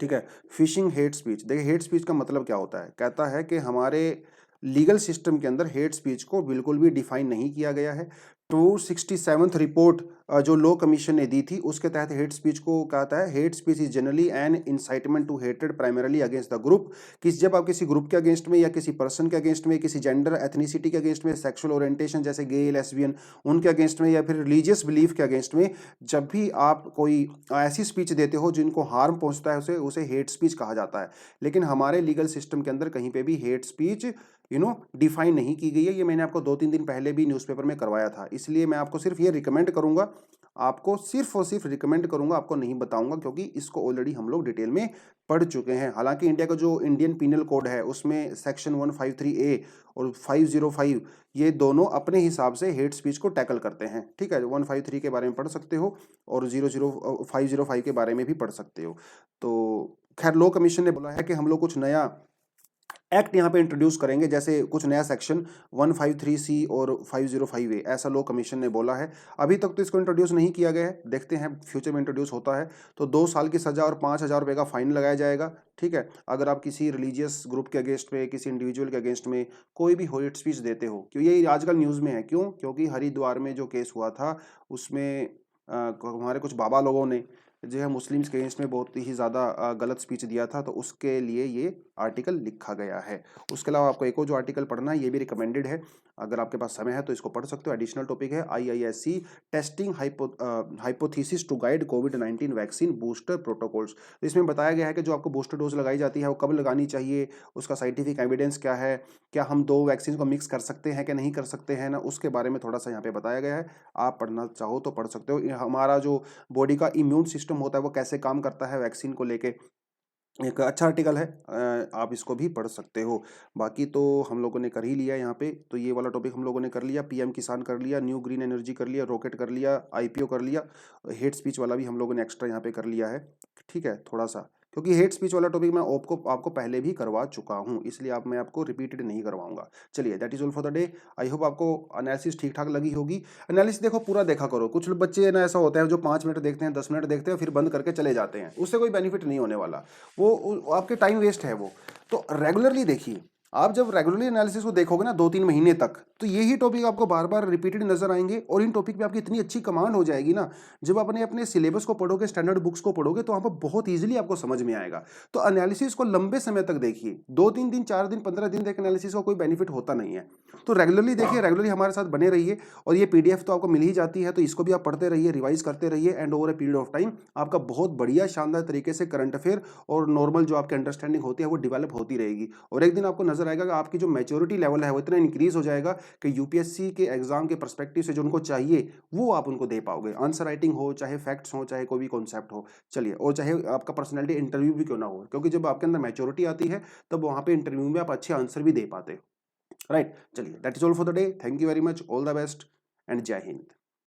ठीक है, फिशिंग हेट स्पीच। देखिए, हेट स्पीच का मतलब क्या होता है, कहता है कि हमारे लीगल सिस्टम के अंदर हेट स्पीच को बिल्कुल भी डिफाइन नहीं किया गया है। 267th रिपोर्ट जो लॉ कमीशन ने दी थी, उसके तहत हेट स्पीच को कहता है, hate speech is generally an incitement to hated primarily against the group. कि जब आप किसी ग्रुप के अगेंस्ट में या किसी पर्सन के अगेंस्ट में, किसी जेंडर एथनिसिटी के अगेंस्ट में, सेक्सुअल ओरिएंटेशन जैसे गे लेस्बियन उनके अगेंस्ट में, या फिर रिलीजियस बिलीफ के अगेंस्ट में, जब भी आप कोई ऐसी स्पीच देते हो जिनको हार्म पहुंचता है, उसे हेट स्पीच कहा जाता है। लेकिन हमारे लीगल सिस्टम के अंदर कहीं पे भी हेट स्पीच डिफाइन नहीं की गई है। ये मैंने आपको 2-3 दिन पहले भी न्यूज़पेपर में करवाया था। इसलिए मैं आपको सिर्फ ये रिकमेंड करूंगा, आपको सिर्फ और सिर्फ रिकमेंड करूंगा, आपको नहीं बताऊंगा, क्योंकि इसको ऑलरेडी हम लोग डिटेल में पढ़ चुके हैं। हालांकि इंडिया का जो इंडियन पीनल कोड है उसमें सेक्शन 153A और 505, ये दोनों अपने हिसाब से हेट स्पीच को टैकल करते हैं। ठीक है, 153 के बारे में पढ़ सकते हो और 505 के बारे में भी पढ़ सकते हो। तो खैर, लॉ कमीशन ने बोला है कि हम लोग कुछ नया एक्ट यहाँ पे इंट्रोड्यूस करेंगे, जैसे कुछ नया सेक्शन 153C और 505A, ऐसा लॉ कमीशन ने बोला है। अभी तक तो इसको इंट्रोड्यूस नहीं किया गया है, देखते हैं फ्यूचर में इंट्रोड्यूस होता है तो 2 साल की सजा और 5,000 रुपये का फाइन लगाया जाएगा। ठीक है, अगर आप किसी रिलीजियस ग्रुप के अगेंस्ट में, किसी इंडिविजुअल के अगेंस्ट में कोई भी हेट स्पीच देते हो, क्यों ये आजकल न्यूज़ में है, क्यों, क्योंकि हरिद्वार में जो केस हुआ था उसमें हमारे कुछ बाबा लोगों ने जो है मुस्लिम्स के अगेंस्ट में बहुत ही ज़्यादा गलत स्पीच दिया था, तो उसके लिए ये आर्टिकल लिखा गया है। उसके अलावा आपको एक और जो आर्टिकल पढ़ना है, ये भी रिकमेंडेड है, अगर आपके पास समय है तो इसको पढ़ सकते हो। एडिशनल टॉपिक है IISc testing hypothesis to guide कोविड-19 वैक्सीन बूस्टर प्रोटोकॉल्स। तो इसमें बताया गया है कि जो आपको बूस्टर डोज लगाई जाती है वो कब लगानी चाहिए, उसका साइंटिफिक एविडेंस क्या है, क्या हम 2 वैक्सीन को मिक्स कर सकते हैं कि नहीं कर सकते हैं ना, उसके बारे में थोड़ा सा यहाँ पे बताया गया है। आप पढ़ना चाहो तो पढ़ सकते हो। हमारा जो बॉडी का इम्यून सिस्टम होता है वो कैसे काम करता है वैक्सीन को लेके, एक अच्छा आर्टिकल है, आप इसको भी पढ़ सकते हो। बाकी तो हम लोगों ने कर ही लिया यहाँ पे, तो ये वाला टॉपिक हम लोगों ने कर लिया, PM किसान कर लिया, न्यू ग्रीन एनर्जी कर लिया, रॉकेट कर लिया, IPO कर लिया, हेट स्पीच वाला भी हम लोगों ने एक्स्ट्रा यहाँ पे कर लिया है। ठीक है, थोड़ा सा, क्योंकि हेट स्पीच वाला टॉपिक मैं आपको पहले भी करवा चुका हूँ, इसलिए मैं आपको रिपीटेड नहीं करवाऊंगा। चलिए, that is all for the day. I hope आपको एनालिसिस ठीक ठाक लगी होगी। एनालिसिस देखो, पूरा देखा करो। कुछ बच्चे ना ऐसा होता है जो 5 मिनट देखते हैं, 10 मिनट देखते हैं, फिर बंद करके चले जाते हैं, उससे कोई बेनिफिट नहीं होने वाला, वो आपके टाइम वेस्ट है वो। तो रेगुलरली देखिए, आप जब रेगुलरली एनालिसिस को देखोगे ना 2-3 महीने तक, तो यही टॉपिक आपको बार बार रिपीटेड नजर आएंगे, और इन टॉपिक पे आपकी इतनी अच्छी कमांड हो जाएगी ना, जब अपने अपने सिलेबस को पढ़ोगे, स्टैंडर्ड बुक्स को पढ़ोगे, तो वहां पर बहुत ईजिली आपको समझ में आएगा। तो एनालिसिस को लंबे समय तक देखिए, 2-3 दिन, 4 दिन, 15 दिन तक एनालिसिस का कोई बेनिफिट होता नहीं है। तो रेगुलरली देखिए, रेगुलरली हमारे साथ बने रहिए, और ये PDF तो आपको मिल ही जाती है, तो इसको भी आप पढ़ते रहिए, रिवाइज करते रहिए, and over a period of time आपका बहुत बढ़िया शानदार तरीके से करंट अफेयर और नॉर्मल जो आपकी अंडरस्टैंडिंग होती है वो डेवलप होती रहेगी। और एक दिन आपको नजर आएगा कि आपकी जो मैच्योरिटी लेवल है वो इतना इंक्रीज हो जाएगा कि UPSC के एग्जाम के पर्सपेक्टिव से जो उनको चाहिए वो आप उनको दे पाओगे। आंसर राइटिंग हो, चाहे फैक्ट्स हो, चाहे कोई भी कॉन्सेप्ट हो, चलिए, और चाहे आपका पर्सनैलिटी इंटरव्यू भी क्यों ना हो, क्योंकि जब आपके अंदर मैच्योरिटी आती है तब वहां पे इंटरव्यू में आप अच्छे आंसर भी दे पाते हो। राइट, चलिए, that is all for the day. Thank you very much, all the best and जय हिंद।